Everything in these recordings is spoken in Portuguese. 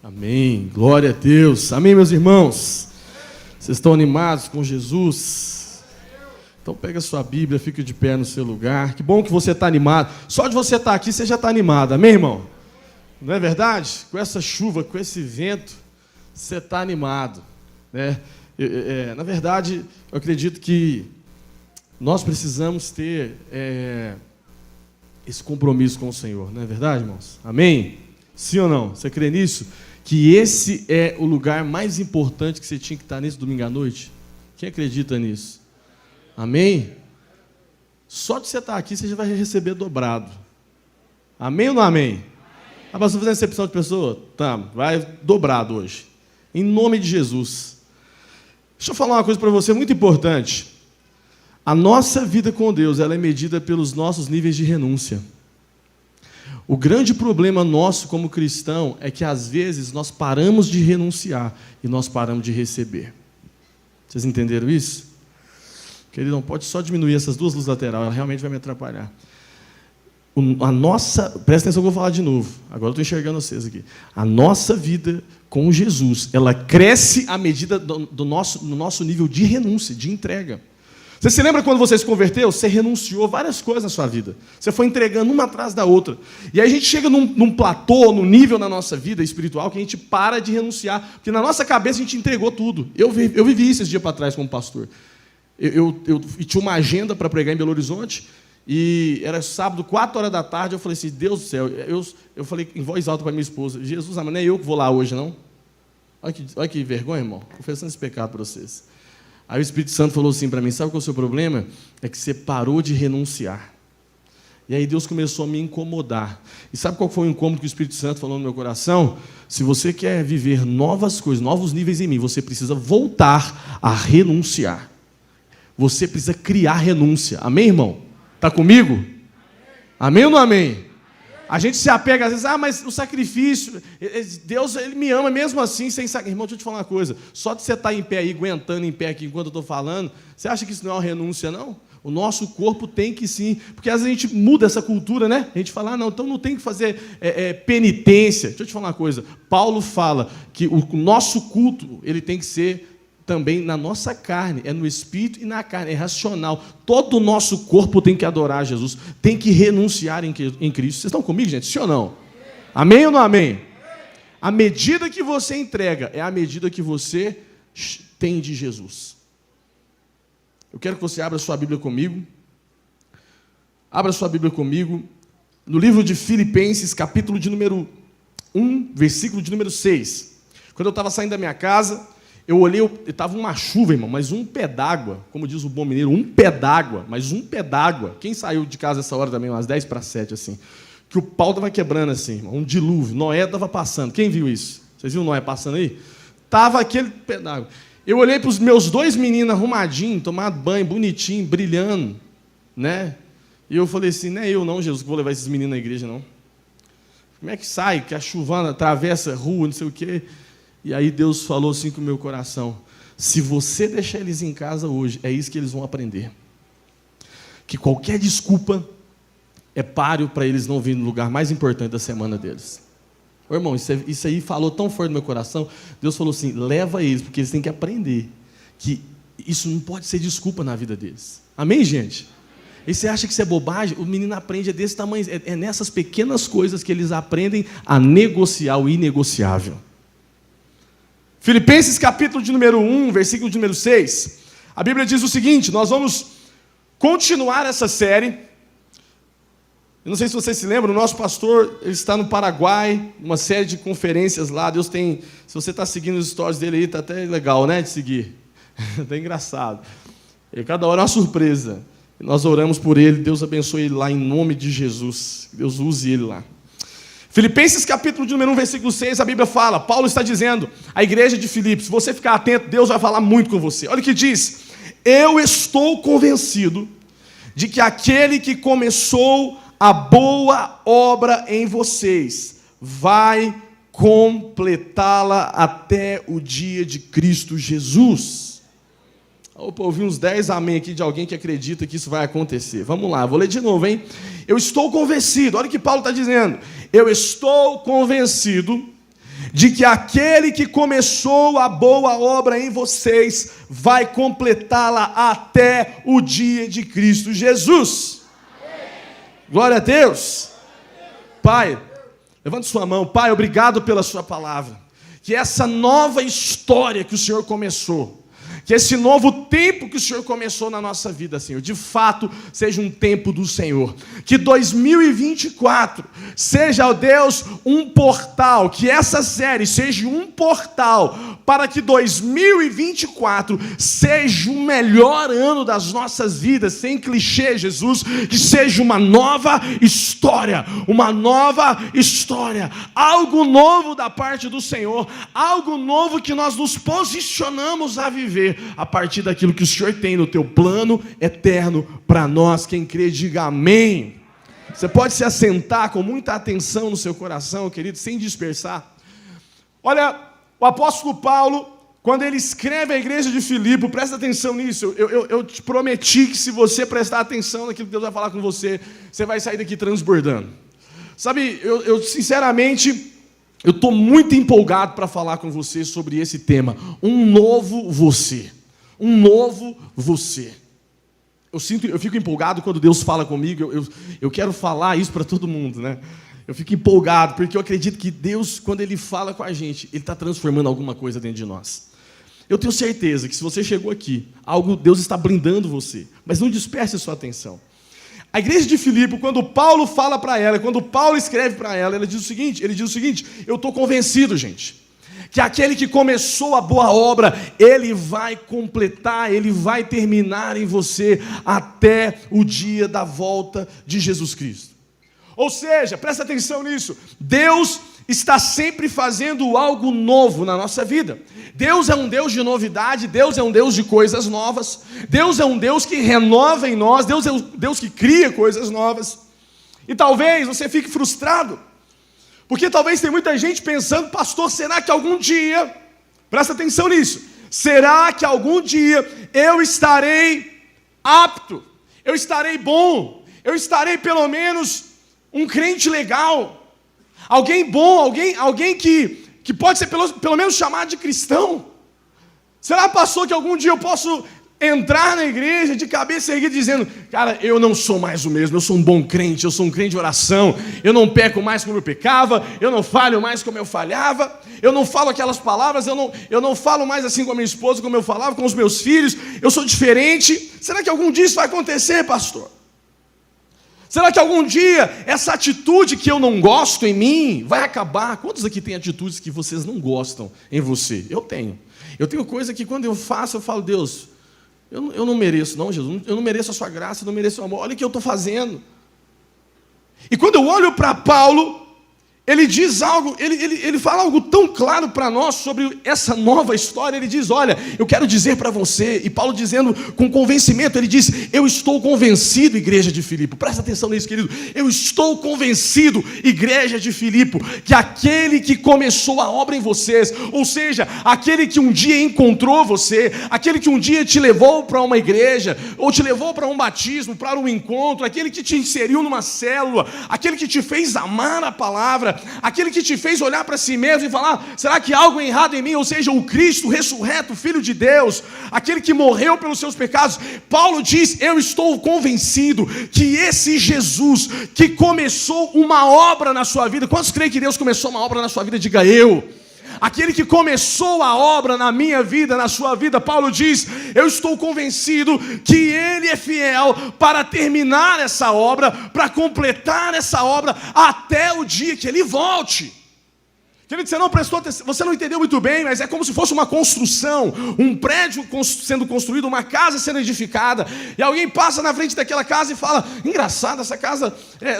Amém. Glória a Deus. Amém, meus irmãos. Vocês estão animados com Jesus? Então pega a sua Bíblia, fica de pé no seu lugar. Que bom que você está animado. Só de você estar aqui, você já está animado. Amém, irmão? Não é verdade? Com essa chuva, com esse vento, você está animado, né? Na verdade, eu acredito que nós precisamos ter esse compromisso com o Senhor. Não é verdade, irmãos? Amém? Sim ou não? Você crê nisso? Que esse é o lugar mais importante que você tinha que estar nesse domingo à noite? Quem acredita nisso? Amém? Só de você estar aqui, você já vai receber dobrado. Amém ou não amém? Ah, mas você fazendo recepção de pessoa? Tá, vai dobrado hoje. Em nome de Jesus. Deixa eu falar uma coisa para você muito importante. A nossa vida com Deus, ela é medida pelos nossos níveis de renúncia. O grande problema nosso como cristão é que às vezes nós paramos de renunciar e nós paramos de receber. Vocês entenderam isso? Queridão, pode só diminuir essas duas luzes laterais, ela realmente vai me atrapalhar. Presta atenção que eu vou falar de novo. Agora eu estou enxergando vocês aqui. A nossa vida com Jesus, ela cresce à medida do nosso nível de renúncia, de entrega. Você se lembra quando você se converteu? Você renunciou várias coisas na sua vida. Você foi entregando uma atrás da outra. E aí a gente chega num platô, num nível na nossa vida espiritual, que a gente para de renunciar. Porque na nossa cabeça a gente entregou tudo. Eu vivi isso esses dias para trás como pastor. Eu tinha uma agenda para pregar em Belo Horizonte, e era sábado, 4 horas da tarde, eu falei assim, Deus do céu, eu falei em voz alta para minha esposa, Jesus, mas não é eu que vou lá hoje, não? Olha que vergonha, irmão, confessando esse pecado para vocês. Aí o Espírito Santo falou assim para mim, sabe qual é o seu problema? É que você parou de renunciar. E aí Deus começou a me incomodar. E sabe qual foi o incômodo que o Espírito Santo falou no meu coração? Se você quer viver novas coisas, novos níveis em mim, você precisa voltar a renunciar. Você precisa criar renúncia. Amém, irmão? Está comigo? Amém ou não amém? A gente se apega às vezes, mas o sacrifício, Deus, Ele me ama mesmo assim, sem sacrifício. Irmão, deixa eu te falar uma coisa, só de você estar em pé aí, aguentando em pé aqui enquanto eu estou falando, você acha que isso não é uma renúncia, não? O nosso corpo tem que sim, porque às vezes a gente muda essa cultura, né? A gente fala, não, então não tem que fazer penitência. Deixa eu te falar uma coisa, Paulo fala que o nosso culto, ele tem que ser também na nossa carne, é no espírito e na carne, é racional. Todo o nosso corpo tem que adorar Jesus, tem que renunciar em Cristo. Vocês estão comigo, gente? Sim ou não? Amém ou não amém? A medida que você entrega é a medida que você tem de Jesus. Eu quero que você abra sua Bíblia comigo. Abra sua Bíblia comigo no livro de Filipenses, capítulo de número 1, versículo de número 6. Quando eu estava saindo da minha casa, eu olhei, estava uma chuva, irmão, mas um pé d'água, como diz o bom mineiro, um pé d'água, mas um pé d'água. Quem saiu de casa essa hora também, umas 10 para 7, assim, que o pau estava quebrando assim, irmão, um dilúvio, Noé estava passando. Quem viu isso? Vocês viram o Noé passando aí? Estava aquele pé d'água. Eu olhei para os meus 2 meninos arrumadinhos, tomando banho, bonitinho, brilhando, né? E eu falei assim, não é eu não, Jesus, que vou levar esses meninos na igreja, não. Como é que sai, que a chuvana atravessa a rua, não sei o quê. E aí Deus falou assim com o meu coração, se você deixar eles em casa hoje, é isso que eles vão aprender. Que qualquer desculpa é páreo para eles não virem no lugar mais importante da semana deles. Ô, irmão, isso aí falou tão forte no meu coração, Deus falou assim, leva eles, porque eles têm que aprender que isso não pode ser desculpa na vida deles. Amém, gente? E você acha que isso é bobagem? O menino aprende desse tamanho, é nessas pequenas coisas que eles aprendem a negociar o inegociável. Filipenses capítulo de número 1, versículo de número 6, a Bíblia diz o seguinte, nós vamos continuar essa série. Eu não sei se vocês se lembram, o nosso pastor ele está no Paraguai, uma série de conferências lá, Deus tem, se você está seguindo os stories dele aí, está até legal, né, de seguir, está engraçado, e cada hora é uma surpresa, e nós oramos por ele, Deus abençoe ele lá em nome de Jesus, Deus use ele lá. Filipenses capítulo de número 1, versículo 6, a Bíblia fala, Paulo está dizendo, a igreja de Filipos, se você ficar atento, Deus vai falar muito com você. Olha o que diz, eu estou convencido de que aquele que começou a boa obra em vocês vai completá-la até o dia de Cristo Jesus. Opa, ouvi uns 10 amém aqui de alguém que acredita que isso vai acontecer. Vamos lá, vou ler de novo, hein? Eu estou convencido, olha o que Paulo está dizendo. Eu estou convencido de que aquele que começou a boa obra em vocês vai completá-la até o dia de Cristo Jesus. Amém. Glória a Deus. Pai, levante sua mão. Pai, obrigado pela sua palavra. Que essa nova história que o Senhor começou, que esse novo tempo que o Senhor começou na nossa vida, Senhor, de fato, seja um tempo do Senhor. Que 2024 seja, ó Deus, um portal, que essa série seja um portal para que 2024 seja o melhor ano das nossas vidas, sem clichê, Jesus, que seja uma nova história, algo novo da parte do Senhor, algo novo que nós nos posicionamos a viver, a partir daquilo que o Senhor tem no teu plano eterno para nós. Quem crê, diga amém. Você pode se assentar com muita atenção no seu coração, querido, sem dispersar. Olha, o apóstolo Paulo, quando ele escreve à igreja de Filipe, presta atenção nisso, eu te prometi que se você prestar atenção naquilo que Deus vai falar com você, você vai sair daqui transbordando. Sabe, eu sinceramente, eu estou muito empolgado para falar com você sobre esse tema, um novo você. Um novo você. Eu fico empolgado quando Deus fala comigo, eu quero falar isso para todo mundo, né? Eu fico empolgado, porque eu acredito que Deus, quando Ele fala com a gente, Ele está transformando alguma coisa dentro de nós. Eu tenho certeza que se você chegou aqui, Deus está blindando você, mas não disperse a sua atenção. A igreja de Filipe, quando Paulo fala para ela, quando Paulo escreve para ela, ele diz o seguinte, eu estou convencido, gente, que aquele que começou a boa obra, ele vai completar, ele vai terminar em você até o dia da volta de Jesus Cristo. Ou seja, presta atenção nisso, Deus está sempre fazendo algo novo na nossa vida. Deus é um Deus de novidade, Deus é um Deus de coisas novas, Deus é um Deus que renova em nós, Deus é um Deus que cria coisas novas. E talvez você fique frustrado, porque talvez tem muita gente pensando, pastor, será que algum dia, presta atenção nisso, será que algum dia eu estarei apto, eu estarei bom, eu estarei pelo menos um crente legal, alguém bom, alguém que pode ser pelo menos chamado de cristão? Será, pastor, que algum dia eu posso entrar na igreja de cabeça erguida dizendo, cara, eu não sou mais o mesmo, eu sou um bom crente, eu sou um crente de oração, eu não peco mais como eu pecava, eu não falho mais como eu falhava, eu não falo aquelas palavras, eu não falo mais assim com a minha esposa como eu falava, com os meus filhos, eu sou diferente. Será que algum dia isso vai acontecer, pastor? Será que algum dia essa atitude que eu não gosto em mim vai acabar? Quantos aqui têm atitudes que vocês não gostam em você? Eu tenho. Eu tenho coisa que quando eu faço, eu falo, Deus, eu não mereço, não, Jesus. Eu não mereço a sua graça, eu não mereço o amor. Olha o que eu estou fazendo. E quando eu olho para Paulo, ele diz algo, ele fala algo tão claro para nós sobre essa nova história. Ele diz, olha, eu quero dizer para você, e Paulo dizendo com convencimento, ele diz, eu estou convencido, igreja de Filipe, presta atenção nisso, querido, eu estou convencido, igreja de Filipe, que aquele que começou a obra em vocês, ou seja, aquele que um dia encontrou você, aquele que um dia te levou para uma igreja, ou te levou para um batismo, para um encontro, aquele que te inseriu numa célula, aquele que te fez amar a palavra, aquele que te fez olhar para si mesmo e falar, será que há algo errado em mim? Ou seja, o Cristo ressurreto, Filho de Deus, aquele que morreu pelos seus pecados. Paulo diz, eu estou convencido que esse Jesus que começou uma obra na sua vida, quantos creem que Deus começou uma obra na sua vida? Diga eu. Aquele que começou a obra na minha vida, na sua vida, Paulo diz, eu estou convencido que Ele é fiel para terminar essa obra, para completar essa obra, até o dia que Ele volte. Querido, você não prestou atenção, você não entendeu muito bem, mas é como se fosse uma construção, um prédio sendo construído, uma casa sendo edificada, e alguém passa na frente daquela casa e fala, engraçado, essa casa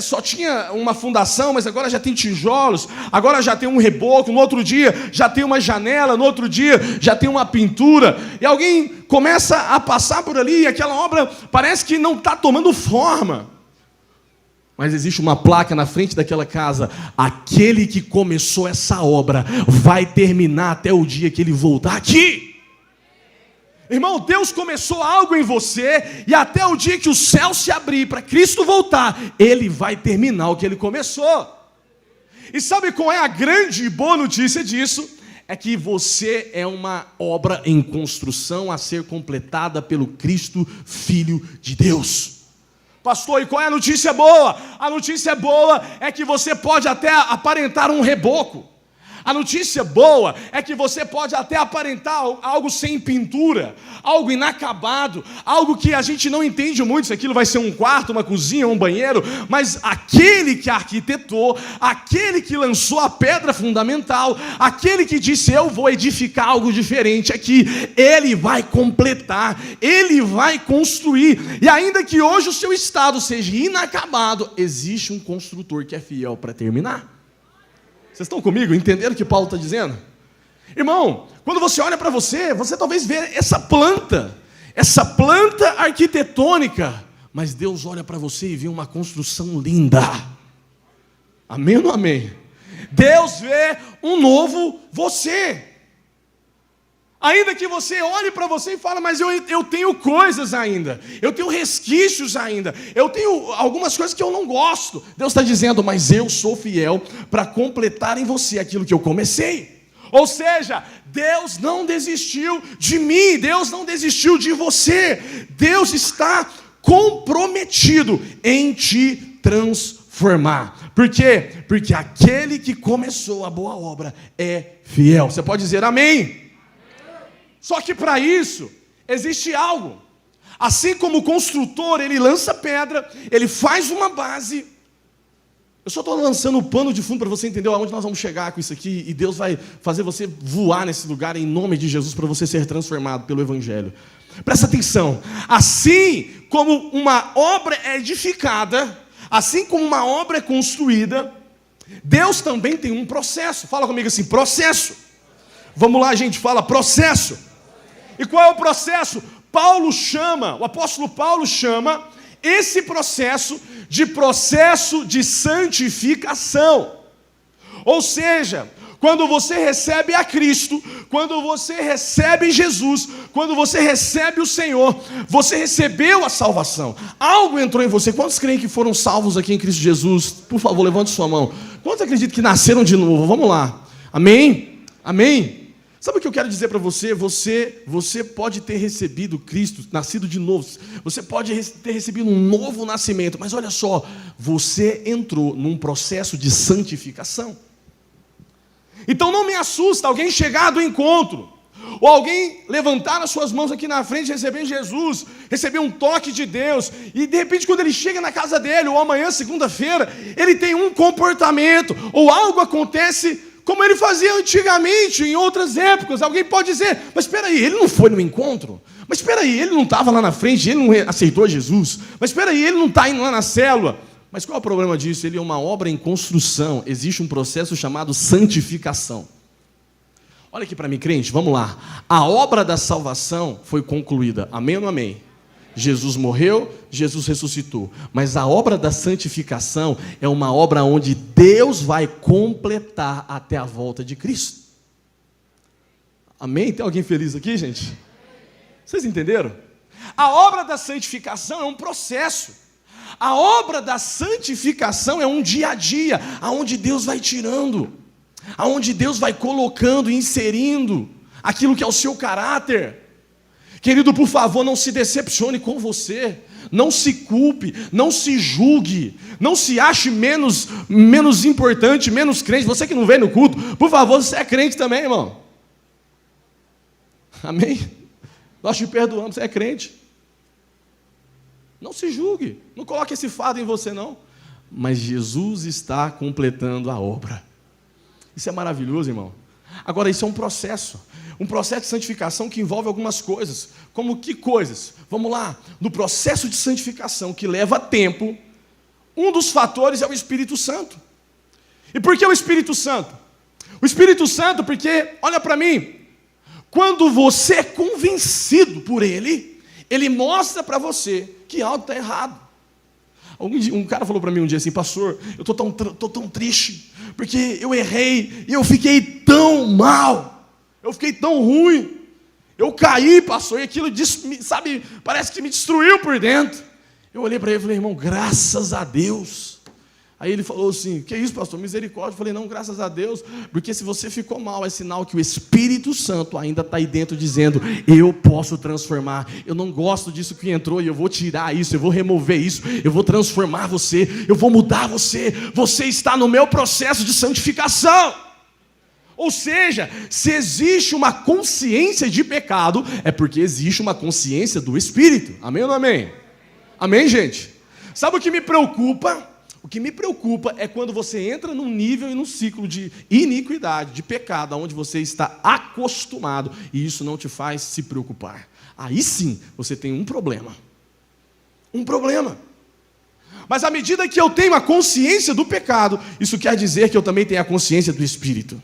só tinha uma fundação, mas agora já tem tijolos, agora já tem um reboco, no outro dia já tem uma janela, no outro dia já tem uma pintura, e alguém começa a passar por ali, e aquela obra parece que não está tomando forma. Mas existe uma placa na frente daquela casa, aquele que começou essa obra vai terminar até o dia que ele voltar aqui. Irmão, Deus começou algo em você, e até o dia que o céu se abrir para Cristo voltar, Ele vai terminar o que Ele começou. E sabe qual é a grande e boa notícia disso? É que você é uma obra em construção a ser completada pelo Cristo, Filho de Deus. Pastor, e qual é a notícia boa? A notícia boa é que você pode até aparentar um reboco. A notícia boa é que você pode até aparentar algo sem pintura, algo inacabado, algo que a gente não entende muito, se aquilo vai ser um quarto, uma cozinha, um banheiro, mas aquele que arquitetou, aquele que lançou a pedra fundamental, aquele que disse, eu vou edificar algo diferente aqui, ele vai completar, ele vai construir, e ainda que hoje o seu estado seja inacabado, existe um construtor que é fiel para terminar. Vocês estão comigo? Entenderam o que Paulo está dizendo? Irmão, quando você olha para você, você talvez vê essa planta arquitetônica, mas Deus olha para você e vê uma construção linda. Amém ou não amém? Deus vê um novo você. Ainda que você olhe para você e fale, mas eu tenho coisas ainda, eu tenho resquícios ainda, eu tenho algumas coisas que eu não gosto. Deus está dizendo, mas eu sou fiel para completar em você aquilo que eu comecei. Ou seja, Deus não desistiu de mim, Deus não desistiu de você. Deus está comprometido em te transformar. Por quê? Porque aquele que começou a boa obra é fiel. Você pode dizer amém? Só que para isso, existe algo. Assim como o construtor, ele lança pedra, ele faz uma base. Eu só estou lançando o pano de fundo para você entender aonde nós vamos chegar com isso aqui. E Deus vai fazer você voar nesse lugar em nome de Jesus para você ser transformado pelo Evangelho. Presta atenção. Assim como uma obra é edificada, assim como uma obra é construída, Deus também tem um processo. Fala comigo assim, processo. Vamos lá, gente, fala processo. E qual é o processo? O apóstolo Paulo chama esse processo de santificação. Ou seja, quando você recebe a Cristo, quando você recebe Jesus, quando você recebe o Senhor, você recebeu a salvação. Algo entrou em você. Quantos creem que foram salvos aqui em Cristo Jesus? Por favor, levante sua mão. Quantos acreditam que nasceram de novo? Vamos lá. Amém? Amém? Sabe o que eu quero dizer para você? Você pode ter recebido Cristo, nascido de novo. Você pode ter recebido um novo nascimento. Mas olha só, você entrou num processo de santificação. Então não me assusta alguém chegar do encontro, ou alguém levantar as suas mãos aqui na frente, receber Jesus, receber um toque de Deus, e de repente quando ele chega na casa dele, ou amanhã, segunda-feira, ele tem um comportamento, ou algo acontece como ele fazia antigamente, em outras épocas. Alguém pode dizer, mas espera aí, ele não foi no encontro? Mas espera aí, ele não estava lá na frente, ele não aceitou Jesus? Mas espera aí, ele não está indo lá na célula? Mas qual é o problema disso? Ele é uma obra em construção, existe um processo chamado santificação. Olha aqui para mim, crente, vamos lá. A obra da salvação foi concluída, amém ou não amém? Jesus morreu, Jesus ressuscitou. Mas a obra da santificação é uma obra onde Deus vai completar até a volta de Cristo. Amém? Tem alguém feliz aqui, gente? Vocês entenderam? A obra da santificação é um processo. A obra da santificação é um dia a dia, aonde Deus vai tirando, aonde Deus vai colocando, inserindo aquilo que é o seu caráter. Querido, por favor, não se decepcione com você, não se culpe, não se julgue, não se ache menos importante, menos crente. Você que não vem no culto, por favor, você é crente também, irmão. Amém? Nós te perdoamos, você é crente. Não se julgue, não coloque esse fardo em você não. Mas Jesus está completando a obra. Isso é maravilhoso, irmão. Agora, isso é um processo de santificação que envolve algumas coisas. Como que coisas? Vamos lá. No processo de santificação que leva tempo, um dos fatores é o Espírito Santo. E por que o Espírito Santo? O Espírito Santo porque, olha para mim, quando você é convencido por Ele, Ele mostra para você que algo está errado. Um cara falou para mim um dia assim, pastor, eu estou tão triste, porque eu errei e eu fiquei tão mal, eu fiquei tão ruim, eu caí, pastor, e aquilo, sabe, parece que me destruiu por dentro. Eu olhei para ele e falei, irmão, graças a Deus, Aí ele falou assim, que isso, pastor? Misericórdia. Eu falei, não, graças a Deus, porque se você ficou mal, é sinal que o Espírito Santo ainda está aí dentro dizendo, eu posso transformar, eu não gosto disso que entrou, e eu vou tirar isso, eu vou remover isso, eu vou transformar você, eu vou mudar você, você está no meu processo de santificação. Ou seja, se existe uma consciência de pecado, é porque existe uma consciência do Espírito. Amém ou não amém? Amém, gente? Sabe o que me preocupa? O que me preocupa é quando você entra num nível e num ciclo de iniquidade, de pecado, onde você está acostumado e isso não te faz se preocupar. Aí sim, você tem um problema. Um problema. Mas à medida que eu tenho a consciência do pecado, isso quer dizer que eu também tenho a consciência do Espírito.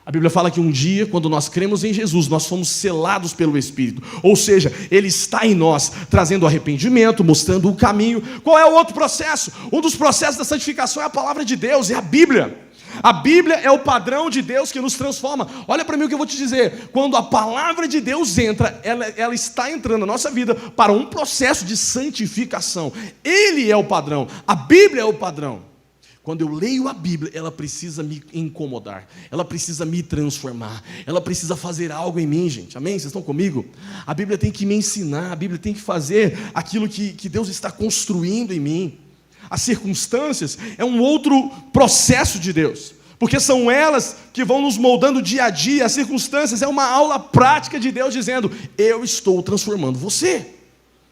A Bíblia fala que um dia, quando nós cremos em Jesus, nós fomos selados pelo Espírito. Ou seja, Ele está em nós, trazendo arrependimento, mostrando o caminho. Qual é o outro processo? Um dos processos da santificação é a palavra de Deus, é a Bíblia. A Bíblia é o padrão de Deus que nos transforma. Olha para mim o que eu vou te dizer. Quando a palavra de Deus entra, ela está entrando na nossa vida para um processo de santificação. Ele é o padrão, a Bíblia é o padrão. Quando eu leio a Bíblia, ela precisa me incomodar, ela precisa me transformar, ela precisa fazer algo em mim, gente. Amém? Vocês estão comigo? A Bíblia tem que me ensinar, a Bíblia tem que fazer aquilo que Deus está construindo em mim. As circunstâncias é um outro processo de Deus, porque são elas que vão nos moldando dia a dia. As circunstâncias é uma aula prática de Deus dizendo, eu estou transformando você.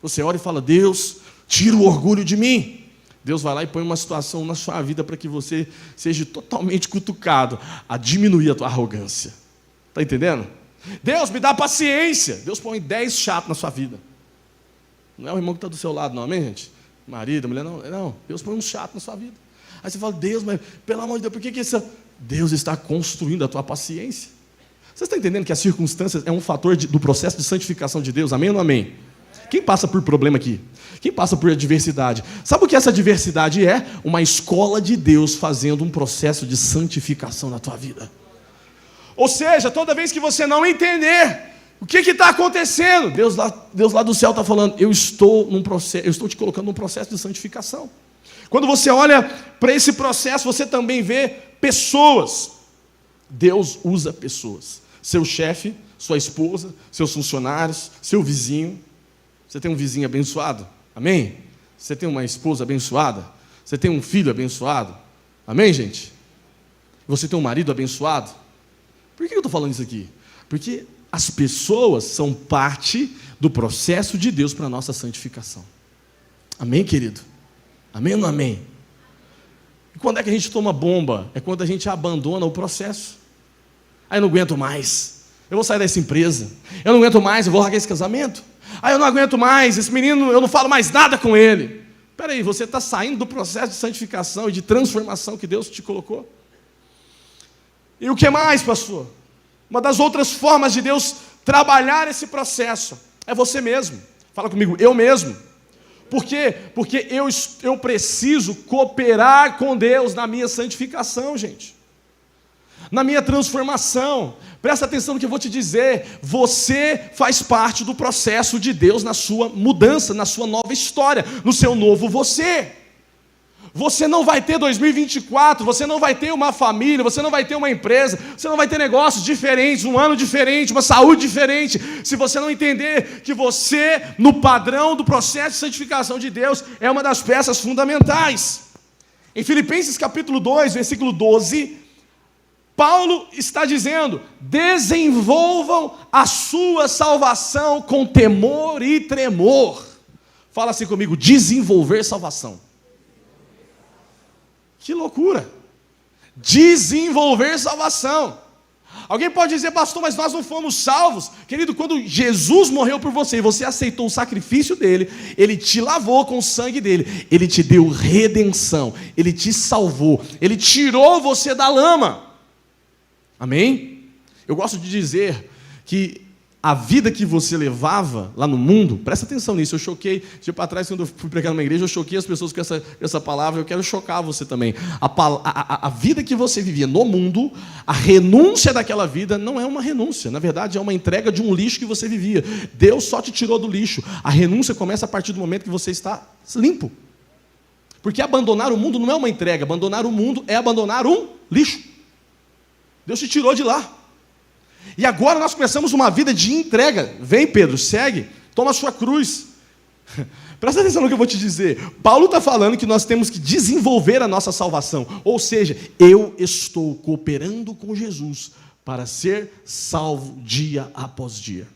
Você ora e fala, Deus, tira o orgulho de mim. Deus vai lá e põe uma situação na sua vida para que você seja totalmente cutucado a diminuir a tua arrogância. Está entendendo? Deus, me dá paciência. Deus põe 10 chatos na sua vida. Não é o irmão que está do seu lado, não, amém, gente? Marido, mulher, não. Não, Deus põe um chato na sua vida. Aí você fala, Deus, mas pelo amor de Deus, por que isso? Deus está construindo a tua paciência. Você está entendendo que as circunstâncias é um fator do processo de santificação de Deus? Amém ou não amém? Quem passa por problema aqui? Quem passa por adversidade? Sabe o que essa adversidade é? Uma escola de Deus fazendo um processo de santificação na tua vida. Ou seja, toda vez que você não entender o que está acontecendo, Deus lá do céu está falando, eu estou te colocando num processo de santificação. Quando você olha para esse processo, você também vê pessoas. Deus usa pessoas. Seu chefe, sua esposa, seus funcionários, seu vizinho. Você tem um vizinho abençoado? Amém? Você tem uma esposa abençoada? Você tem um filho abençoado? Amém, gente? Você tem um marido abençoado? Por que eu estou falando isso aqui? Porque as pessoas são parte do processo de Deus para a nossa santificação. Amém, querido? Amém ou não amém? E quando é que a gente toma bomba? É quando a gente abandona o processo. Aí eu não aguento mais. Eu vou sair dessa empresa. Eu não aguento mais, eu vou largar esse casamento. Eu não aguento mais, esse menino, eu não falo mais nada com ele. Espera aí, você está saindo do processo de santificação e de transformação que Deus te colocou? E o que mais, pastor? Uma das outras formas de Deus trabalhar esse processo é você mesmo. Fala comigo, eu mesmo. Por quê? Porque eu preciso cooperar com Deus na minha santificação, gente. Na minha transformação. Presta atenção no que eu vou te dizer. Você faz parte do processo de Deus na sua mudança, na sua nova história, no seu novo você. Você não vai ter 2024, você não vai ter uma família, você não vai ter uma empresa, você não vai ter negócios diferentes, um ano diferente, uma saúde diferente, se você não entender que você, no padrão do processo de santificação de Deus, é uma das peças fundamentais. Em Filipenses capítulo 2, versículo 12, Paulo está dizendo, desenvolvam a sua salvação com temor e tremor. Fala assim comigo, desenvolver salvação. Que loucura! Desenvolver salvação. Alguém pode dizer, pastor, mas nós não fomos salvos. Querido, quando Jesus morreu por você e você aceitou o sacrifício dele, ele te lavou com o sangue dele, ele te deu redenção, ele te salvou, ele tirou você da lama. Amém? Eu gosto de dizer que a vida que você levava lá no mundo, presta atenção nisso, eu choquei, dia para trás, quando eu fui pregar numa igreja, eu choquei as pessoas com essa palavra, eu quero chocar você também. A vida que você vivia no mundo, a renúncia daquela vida não é uma renúncia, na verdade é uma entrega de um lixo que você vivia. Deus só te tirou do lixo, a renúncia começa a partir do momento que você está limpo. Porque abandonar o mundo não é uma entrega, abandonar o mundo é abandonar um lixo. Deus te tirou de lá. E agora nós começamos uma vida de entrega. Vem, Pedro, segue, toma a sua cruz. Presta atenção no que eu vou te dizer. Paulo está falando que nós temos que desenvolver a nossa salvação. Ou seja, eu estou cooperando com Jesus para ser salvo dia após dia.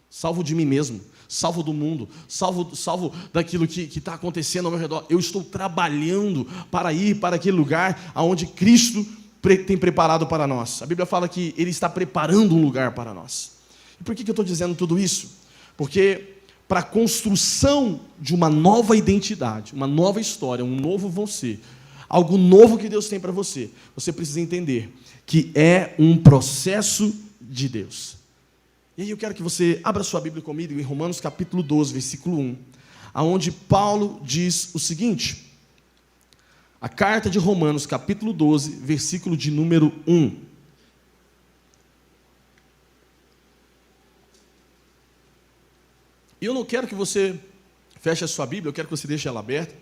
Salvo de mim mesmo, salvo do mundo, salvo daquilo que está acontecendo ao meu redor. Eu estou trabalhando para ir para aquele lugar onde Cristo tem preparado para nós. A Bíblia fala que Ele está preparando um lugar para nós. E por que eu estou dizendo tudo isso? Porque para a construção de uma nova identidade, uma nova história, um novo você, algo novo que Deus tem para você, você precisa entender que é um processo de Deus. E aí eu quero que você abra sua Bíblia comigo em Romanos capítulo 12, versículo 1, aonde Paulo diz o seguinte, a carta de Romanos capítulo 12, versículo de número 1. E eu não quero que você feche a sua Bíblia, eu quero que você deixe ela aberta.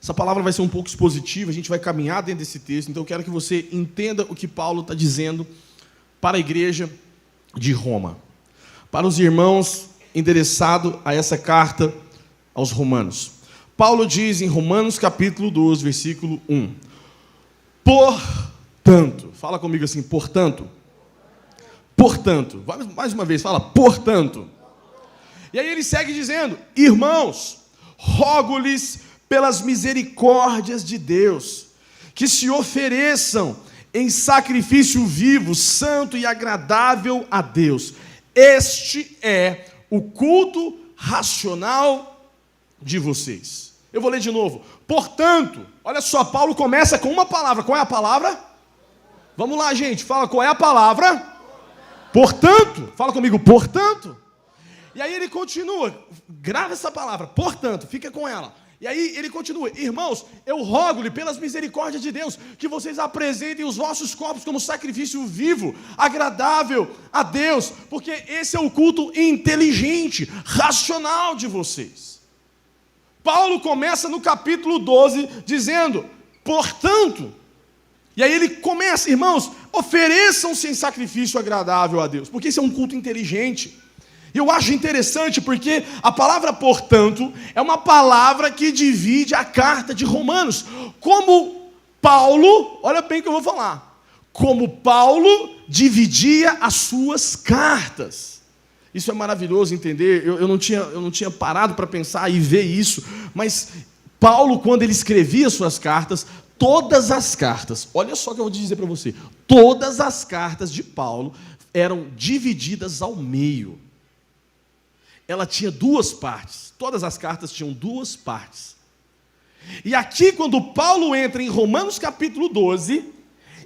Essa palavra vai ser um pouco expositiva, a gente vai caminhar dentro desse texto, então eu quero que você entenda o que Paulo está dizendo para a igreja de Roma, para os irmãos endereçado a essa carta aos romanos. Paulo diz em Romanos capítulo 12, versículo 1, portanto, fala comigo assim, portanto, mais uma vez, fala, portanto. E aí ele segue dizendo, irmãos, rogo-lhes pelas misericórdias de Deus, que se ofereçam em sacrifício vivo, santo e agradável a Deus. Este é o culto racional de vocês. Eu vou ler de novo. Portanto, olha só, Paulo começa com uma palavra. Qual é a palavra? Vamos lá, gente, fala qual é a palavra? Portanto, fala comigo, portanto. E aí ele continua, grava essa palavra, portanto, fica com ela. E aí ele continua, irmãos, eu rogo-lhe pelas misericórdias de Deus, que vocês apresentem os vossos corpos como sacrifício vivo, agradável a Deus, porque esse é o culto inteligente, racional de vocês. Paulo começa no capítulo 12, dizendo, portanto, e aí ele começa, irmãos, ofereçam-se em sacrifício agradável a Deus, porque esse é um culto inteligente. Eu acho interessante porque a palavra portanto é uma palavra que divide a carta de Romanos. Como Paulo, olha bem o que eu vou falar, como Paulo dividia as suas cartas. Isso é maravilhoso entender, eu não tinha parado para pensar e ver isso, mas Paulo, quando ele escrevia suas cartas, todas as cartas, olha só o que eu vou dizer para você, todas as cartas de Paulo eram divididas ao meio. Ela tinha duas partes, todas as cartas tinham duas partes. E aqui, quando Paulo entra em Romanos capítulo 12,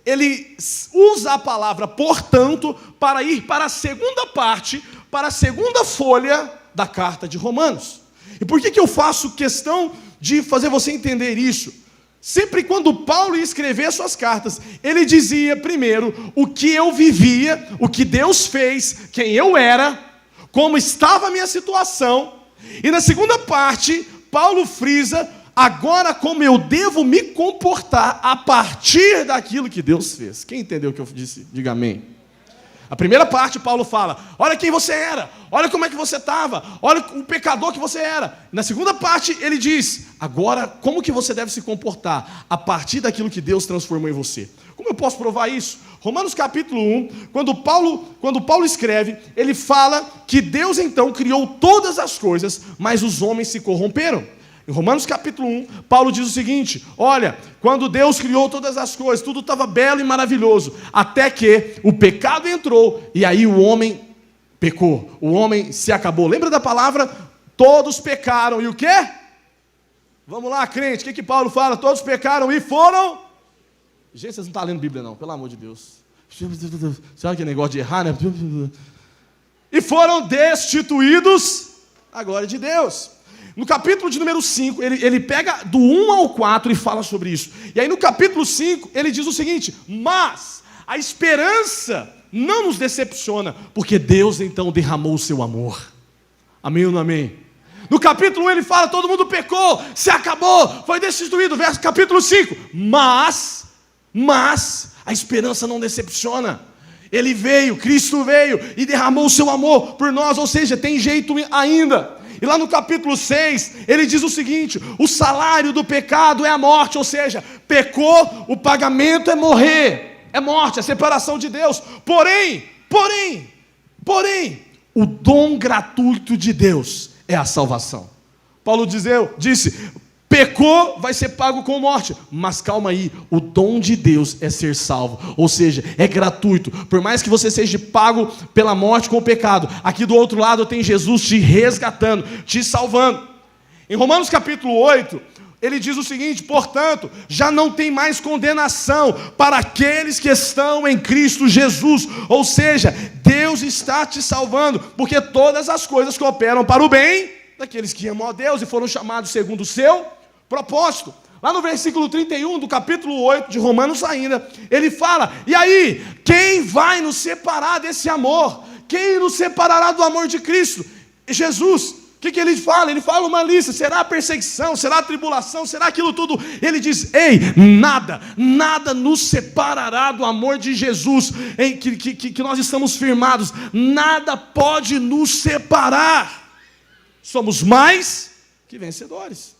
ele usa a palavra portanto para ir para a segunda parte, para a segunda folha da carta de Romanos. E por que eu faço questão de fazer você entender isso? Sempre quando Paulo ia escrever suas cartas, ele dizia primeiro o que eu vivia, o que Deus fez, quem eu era, como estava a minha situação, e na segunda parte, Paulo frisa, agora como eu devo me comportar a partir daquilo que Deus fez. Quem entendeu o que eu disse? Diga amém. A primeira parte, Paulo fala, olha quem você era, olha como é que você estava, olha o pecador que você era. Na segunda parte, ele diz, agora como que você deve se comportar a partir daquilo que Deus transformou em você. Como eu posso provar isso? Romanos capítulo 1, quando Paulo escreve, ele fala que Deus então criou todas as coisas, mas os homens se corromperam. Em Romanos capítulo 1, Paulo diz o seguinte, olha, quando Deus criou todas as coisas, tudo estava belo e maravilhoso, até que o pecado entrou, e aí o homem pecou, o homem se acabou. Lembra da palavra? Todos pecaram, e o quê? Vamos lá, crente, o que Paulo fala? Todos pecaram e foram... Gente, vocês não estão lendo Bíblia não, pelo amor de Deus. Sabe aquele negócio de errar, né? E foram destituídos da glória de Deus. No capítulo de número 5, ele pega do 1 ao 4 e fala sobre isso. E aí no capítulo 5, ele diz o seguinte, mas a esperança não nos decepciona, porque Deus então derramou o seu amor. Amém ou não amém? No capítulo 1 ele fala, todo mundo pecou, se acabou, foi destituído. Verso capítulo 5. Mas a esperança não decepciona. Ele veio, Cristo veio e derramou o seu amor por nós, ou seja, tem jeito ainda. E lá no capítulo 6, ele diz o seguinte: o salário do pecado é a morte, ou seja, pecou, o pagamento é morrer, é morte, é separação de Deus. Porém, o dom gratuito de Deus é a salvação. Paulo disse, pecou, vai ser pago com morte. Mas calma aí, o dom de Deus é ser salvo. Ou seja, é gratuito. Por mais que você seja pago pela morte com o pecado, aqui do outro lado tem Jesus te resgatando, te salvando. Em Romanos capítulo 8, ele diz o seguinte: portanto, já não tem mais condenação para aqueles que estão em Cristo Jesus. Ou seja, Deus está te salvando, porque todas as coisas cooperam para o bem daqueles que amam a Deus e foram chamados segundo o seu propósito. Lá no versículo 31 do capítulo 8 de Romanos ainda, ele fala: e aí, quem vai nos separar desse amor? Quem nos separará do amor de Cristo? Jesus. O que ele fala? Ele fala uma lista: será a perseguição, será a tribulação, será aquilo tudo? Ele diz: ei, nada nos separará do amor de Jesus, em que nós estamos firmados. Nada pode nos separar. Somos mais que vencedores.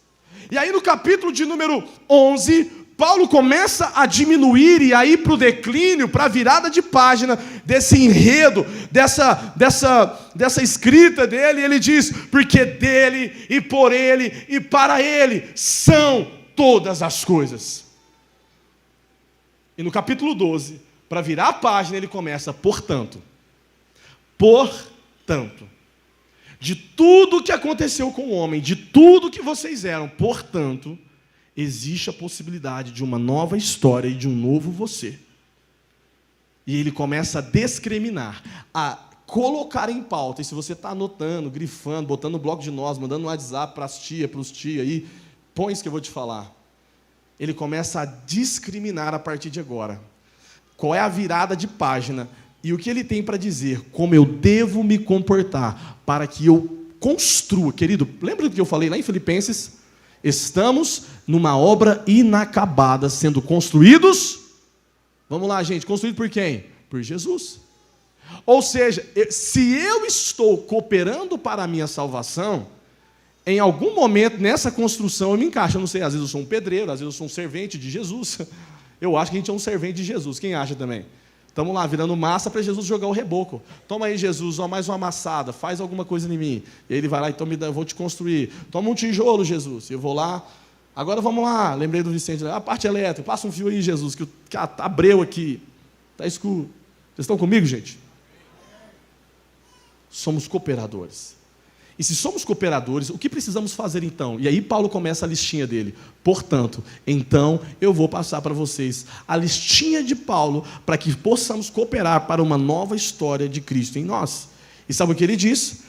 E aí no capítulo de número 11, Paulo começa a diminuir e a ir para o declínio, para a virada de página desse enredo, dessa escrita dele. Ele diz: porque dele e por ele e para ele são todas as coisas. E no capítulo 12, para virar a página, ele começa: portanto, de tudo que aconteceu com o homem, de tudo que vocês eram, portanto, existe a possibilidade de uma nova história e de um novo você. E ele começa a discriminar, a colocar em pauta. E se você está anotando, grifando, botando no bloco de nós, mandando no WhatsApp para as tias, para os tios aí, põe isso que eu vou te falar. Ele começa a discriminar a partir de agora. Qual é a virada de página? E o que ele tem para dizer? Como eu devo me comportar para que eu construa. Querido, lembra do que eu falei lá em Filipenses? Estamos numa obra inacabada, sendo construídos. Vamos lá, gente, construído por quem? Por Jesus. Ou seja, se eu estou cooperando para a minha salvação, em algum momento nessa construção eu me encaixo. Eu não sei, às vezes eu sou um pedreiro, às vezes eu sou um servente de Jesus. Eu acho que a gente é um servente de Jesus. Quem acha também? Estamos lá, virando massa para Jesus jogar o reboco. Toma aí, Jesus, ó, mais uma amassada, faz alguma coisa em mim. E aí ele vai lá, então eu vou te construir. Toma um tijolo, Jesus. Eu vou lá. Agora vamos lá. Lembrei do Vicente. A parte elétrica. Passa um fio aí, Jesus, que tá breu aqui. Está escuro. Vocês estão comigo, gente? Somos cooperadores. E se somos cooperadores, o que precisamos fazer então? E aí Paulo começa a listinha dele. Portanto, então eu vou passar para vocês a listinha de Paulo para que possamos cooperar para uma nova história de Cristo em nós. E sabe o que ele diz?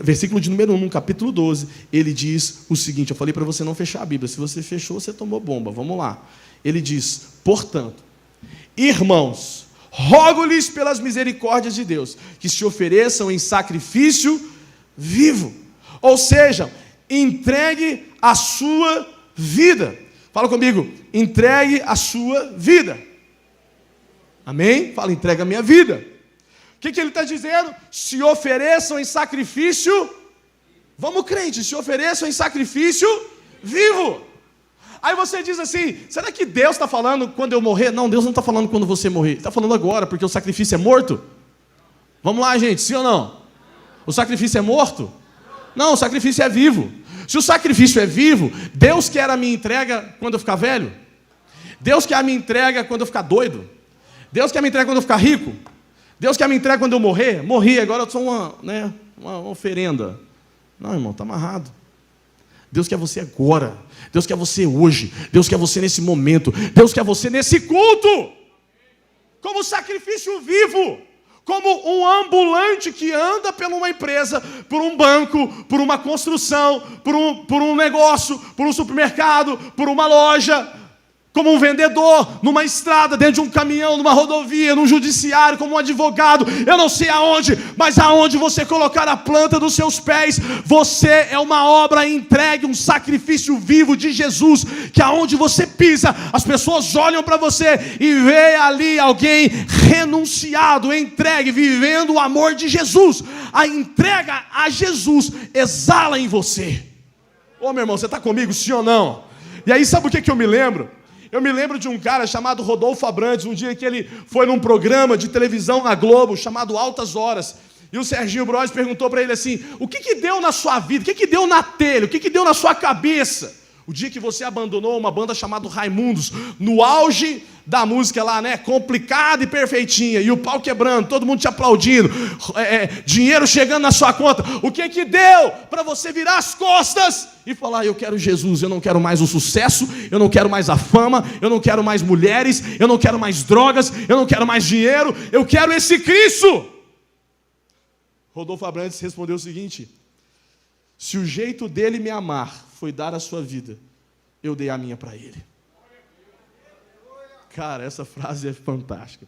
Versículo de número 1, capítulo 12, ele diz o seguinte: eu falei para você não fechar a Bíblia, se você fechou, você tomou bomba, vamos lá. Ele diz: portanto, irmãos, rogo-lhes pelas misericórdias de Deus, que se ofereçam em sacrifício vivo. Ou seja, entregue a sua vida. Fala comigo, entregue a sua vida. Amém? Fala, entrega a minha vida. O que ele está dizendo? Se ofereçam em sacrifício. Vamos, crente, se ofereçam em sacrifício vivo. Aí você diz assim: será que Deus está falando quando eu morrer? Não, Deus não está falando quando você morrer. Ele está falando agora, porque o sacrifício é morto. Vamos lá, gente, sim ou não? O sacrifício é morto? Não, o sacrifício é vivo. Se o sacrifício é vivo, Deus quer a minha entrega quando eu ficar velho? Deus quer a minha entrega quando eu ficar doido? Deus quer a minha entrega quando eu ficar rico? Deus quer a minha entrega quando eu morrer? Morri, agora eu sou uma oferenda. Não, irmão, está amarrado. Deus quer você agora. Deus quer você hoje. Deus quer você nesse momento. Deus quer você nesse culto. Como sacrifício vivo. Como um ambulante que anda por uma empresa, por um banco, por uma construção, por um negócio, por um supermercado, por uma loja. como um vendedor, numa estrada, dentro de um caminhão, numa rodovia, num judiciário, como um advogado, eu não sei aonde, mas aonde você colocar a planta dos seus pés, você é uma obra entregue, um sacrifício vivo de Jesus, que aonde você pisa, as pessoas olham para você e veem ali alguém renunciado, entregue, vivendo o amor de Jesus. A entrega a Jesus exala em você. Ô meu irmão, você está comigo, sim ou não? E aí sabe o que eu me lembro? Eu me lembro de um cara chamado Rodolfo Abrantes, um dia que ele foi num programa de televisão na Globo, chamado Altas Horas, e o Serginho Bros perguntou para ele assim, o que deu na sua vida, o que deu na telha, o que deu na sua cabeça? O dia que você abandonou uma banda chamada Raimundos, no auge da música lá, né, complicada e perfeitinha, e o pau quebrando, todo mundo te aplaudindo, dinheiro chegando na sua conta, o que deu para você virar as costas e falar, eu quero Jesus, eu não quero mais o sucesso, eu não quero mais a fama, eu não quero mais mulheres, eu não quero mais drogas, eu não quero mais dinheiro, eu quero esse Cristo. Rodolfo Abrantes respondeu o seguinte, se o jeito dele me amar foi dar a sua vida, eu dei a minha para ele. Cara, essa frase é fantástica.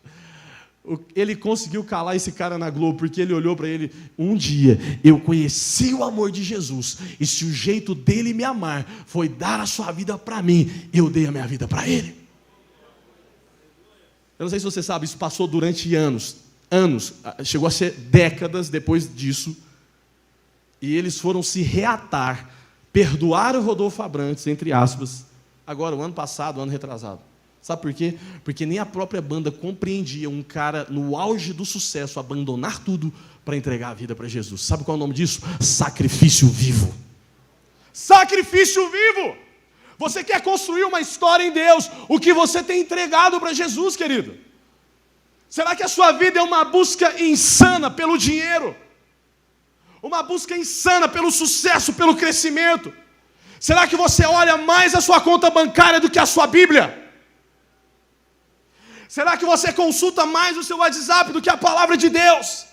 Ele conseguiu calar esse cara na Globo, porque ele olhou para ele, um dia eu conheci o amor de Jesus, e se o jeito dele me amar foi dar a sua vida para mim, eu dei a minha vida para ele. Eu não sei se você sabe, isso passou durante anos, chegou a ser décadas depois disso, e eles foram se reatar, perdoar o Rodolfo Abrantes, entre aspas, agora o ano passado, o ano retrasado. Sabe por quê? Porque nem a própria banda compreendia um cara no auge do sucesso abandonar tudo para entregar a vida para Jesus. Sabe qual é o nome disso? Sacrifício vivo. Sacrifício vivo! Você quer construir uma história em Deus, o que você tem entregado para Jesus, querido? Será que a sua vida é uma busca insana pelo dinheiro? Uma busca insana pelo sucesso, pelo crescimento? Será que você olha mais a sua conta bancária do que a sua Bíblia? Será que você consulta mais o seu WhatsApp do que a palavra de Deus?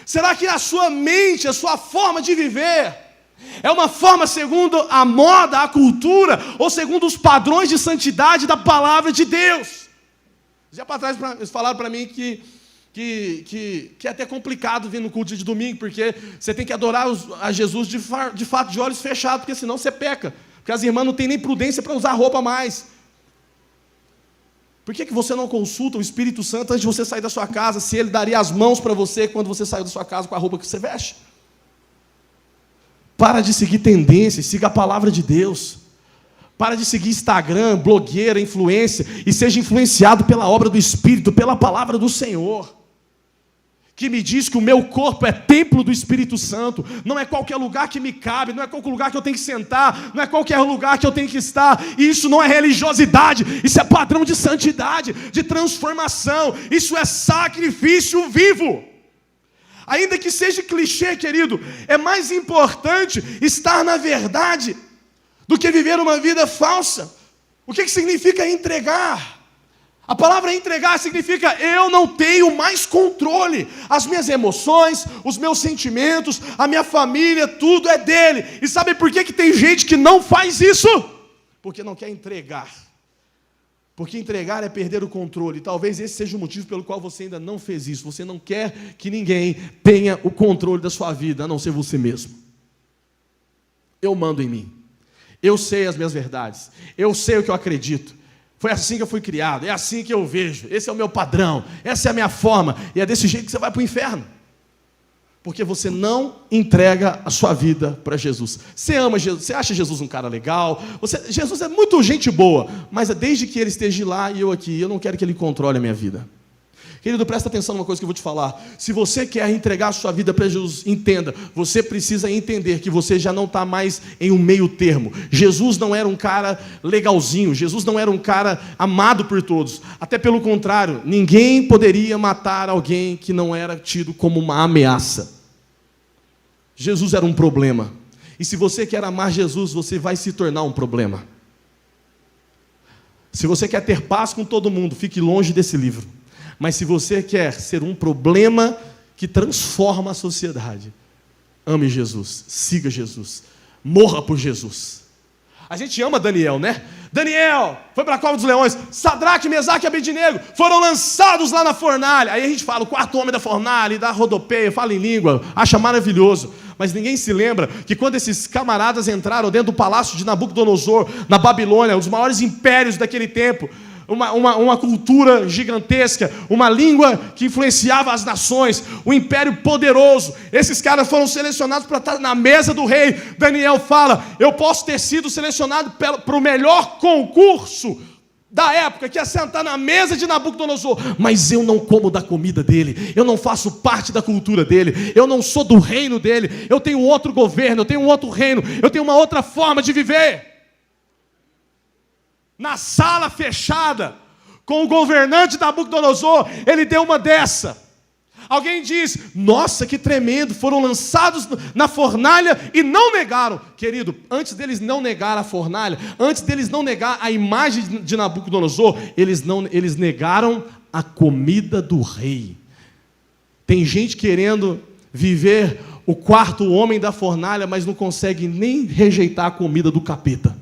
Será que a sua mente, a sua forma de viver, é uma forma segundo a moda, a cultura, ou segundo os padrões de santidade da palavra de Deus? Já para trás eles falaram para mim que é até complicado vir no culto de domingo, porque você tem que adorar a Jesus de fato de olhos fechados, porque senão você peca, porque as irmãs não têm nem prudência para usar roupa mais. Por que você não consulta o Espírito Santo antes de você sair da sua casa, se ele daria as mãos para você quando você saiu da sua casa com a roupa que você veste? Para de seguir tendências, siga a palavra de Deus. Para de seguir Instagram, blogueira, influência, e seja influenciado pela obra do Espírito, pela palavra do Senhor, que me diz que o meu corpo é templo do Espírito Santo, não é qualquer lugar que me cabe, não é qualquer lugar que eu tenho que sentar, não é qualquer lugar que eu tenho que estar, e isso não é religiosidade, isso é padrão de santidade, de transformação, isso é sacrifício vivo. Ainda que seja clichê, querido, é mais importante estar na verdade do que viver uma vida falsa. O que significa entregar? A palavra entregar significa eu não tenho mais controle. As minhas emoções, os meus sentimentos, a minha família, tudo é dele. E sabe por que tem gente que não faz isso? Porque não quer entregar. Porque entregar é perder o controle. Talvez esse seja o motivo pelo qual você ainda não fez isso. Você não quer que ninguém tenha o controle da sua vida, a não ser você mesmo. Eu mando em mim. Eu sei as minhas verdades. Eu sei o que eu acredito. Foi assim que eu fui criado, é assim que eu vejo, esse é o meu padrão, essa é a minha forma, e é desse jeito que você vai para o inferno. Porque você não entrega a sua vida para Jesus. Você ama Jesus, você acha Jesus um cara legal, Jesus é muito gente boa, mas desde que ele esteja lá e eu aqui, eu não quero que ele controle a minha vida. Querido, presta atenção numa coisa que eu vou te falar. Se você quer entregar a sua vida para Jesus, entenda, você precisa entender que você já não está mais em um meio termo. Jesus não era um cara legalzinho, Jesus não era um cara amado por todos. Até pelo contrário, ninguém poderia matar alguém que não era tido como uma ameaça. Jesus era um problema. E se você quer amar Jesus, você vai se tornar um problema. Se você quer ter paz com todo mundo, fique longe desse livro. Mas se você quer ser um problema que transforma a sociedade, ame Jesus, siga Jesus, morra por Jesus. A gente ama Daniel, né? Daniel foi para a cova dos leões. Sadraque, Mesaque e Abednego foram lançados lá na fornalha. Aí a gente fala, o quarto homem da fornalha, e dá rodopeia, fala em língua, acha maravilhoso. Mas ninguém se lembra que quando esses camaradas entraram dentro do palácio de Nabucodonosor, na Babilônia, um dos maiores impérios daquele tempo, uma cultura gigantesca, uma língua que influenciava as nações, um império poderoso. Esses caras foram selecionados para estar na mesa do rei. Daniel fala, eu posso ter sido selecionado para o melhor concurso da época, que é sentar na mesa de Nabucodonosor, mas eu não como da comida dele, eu não faço parte da cultura dele, eu não sou do reino dele, eu tenho outro governo, eu tenho um outro reino, eu tenho uma outra forma de viver. Na sala fechada, com o governante Nabucodonosor, ele deu uma dessa. Alguém diz, nossa, que tremendo, foram lançados na fornalha e não negaram. Querido, antes deles não negar a fornalha, antes deles não negar a imagem de Nabucodonosor, eles negaram a comida do rei. Tem gente querendo viver o quarto homem da fornalha, mas não consegue nem rejeitar a comida do capeta.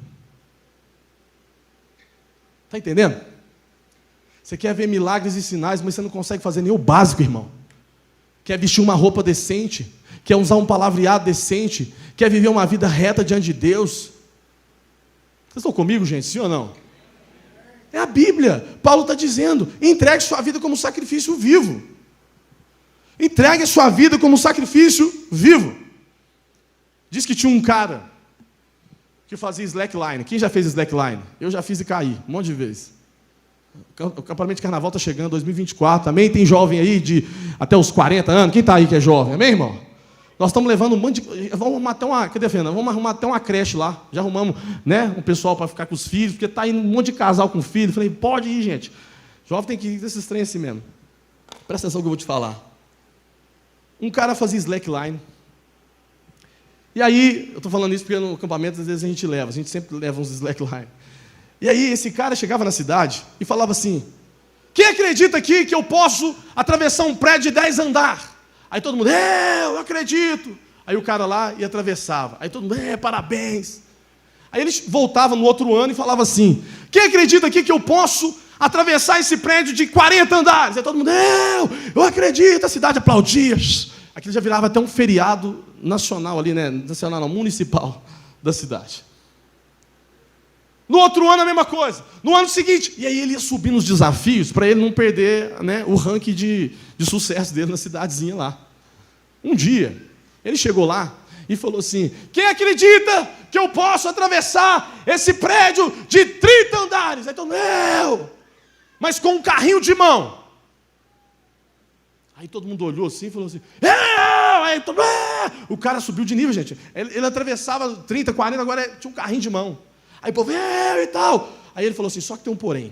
Está entendendo? Você quer ver milagres e sinais, mas você não consegue fazer nem o básico, irmão. Quer vestir uma roupa decente, quer usar um palavreado decente, quer viver uma vida reta diante de Deus. Vocês estão comigo, gente? Sim ou não? É a Bíblia. Paulo está dizendo, entregue sua vida como sacrifício vivo. Entregue a sua vida como sacrifício vivo. Diz que tinha um cara que fazia slackline. Quem já fez slackline? Eu já fiz e caí, um monte de vezes. O acampamento de carnaval está chegando, 2024, amém? Tem jovem aí de até os 40 anos, quem está aí que é jovem, amém, irmão? Nós estamos levando um monte de... Vamos arrumar até uma... Cadê a Fernanda? Vamos arrumar até uma creche lá. Já arrumamos, né, um pessoal para ficar com os filhos, porque está indo um monte de casal com filho. Falei, pode ir, gente. Jovem tem que ir desses trem assim mesmo. Presta atenção que eu vou te falar. Um cara fazia slackline. E aí, eu estou falando isso porque no acampamento, às vezes a gente sempre leva uns slackline. E aí, esse cara chegava na cidade e falava assim, quem acredita aqui que eu posso atravessar um prédio de 10 andares? Aí todo mundo, eu acredito. Aí o cara lá e atravessava. Aí todo mundo, parabéns. Aí eles voltavam no outro ano e falavam assim, quem acredita aqui que eu posso atravessar esse prédio de 40 andares? Aí todo mundo, eu acredito. A cidade aplaudia. Aquilo já virava até um feriado nacional ali, né? Nacional não, municipal da cidade. No outro ano a mesma coisa. No ano seguinte, e aí ele ia subindo os desafios para ele não perder, né, o ranking de sucesso dele na cidadezinha lá. Um dia, ele chegou lá e falou assim, quem acredita que eu posso atravessar esse prédio de 30 andares? Aí todo mundo, mas com um carrinho de mão. Aí todo mundo olhou assim e falou assim, aí todo mundo, o cara subiu de nível, gente. Ele atravessava 30, 40, agora tinha um carrinho de mão. Aí o povo, e tal. Aí ele falou assim, só que tem um porém.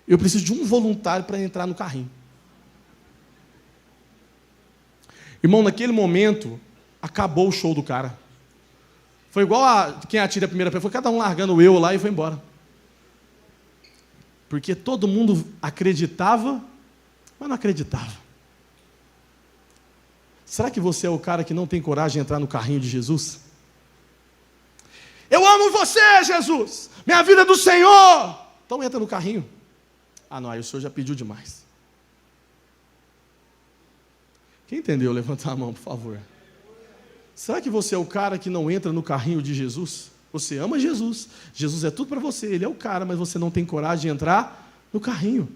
Eu preciso de um voluntário para entrar no carrinho. Irmão, naquele momento, acabou o show do cara. Foi igual a quem atira a primeira pedra, foi cada um largando o eu lá e foi embora. Porque todo mundo acreditava, mas não acreditava. Será que você é o cara que não tem coragem de entrar no carrinho de Jesus? Eu amo você, Jesus. Minha vida é do Senhor. Então entra no carrinho. Ah, não, aí o Senhor já pediu demais. Quem entendeu? Levanta a mão, por favor. Será que você é o cara que não entra no carrinho de Jesus? Você ama Jesus. Jesus é tudo para você. Ele é o cara, mas você não tem coragem de entrar no carrinho.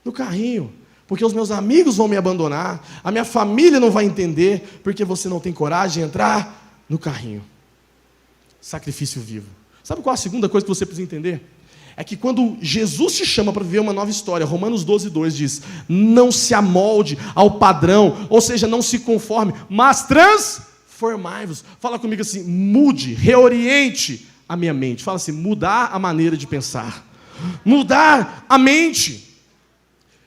No carrinho. Porque os meus amigos vão me abandonar. A minha família não vai entender. Porque você não tem coragem de entrar no carrinho. Sacrifício vivo. Sabe qual a segunda coisa que você precisa entender? É que quando Jesus te chama para viver uma nova história, Romanos 12:2 diz, não se amolde ao padrão, ou seja, não se conforme, mas transformai-vos. Fala comigo assim, mude, reoriente a minha mente. Fala assim, mudar a maneira de pensar. Mudar a mente.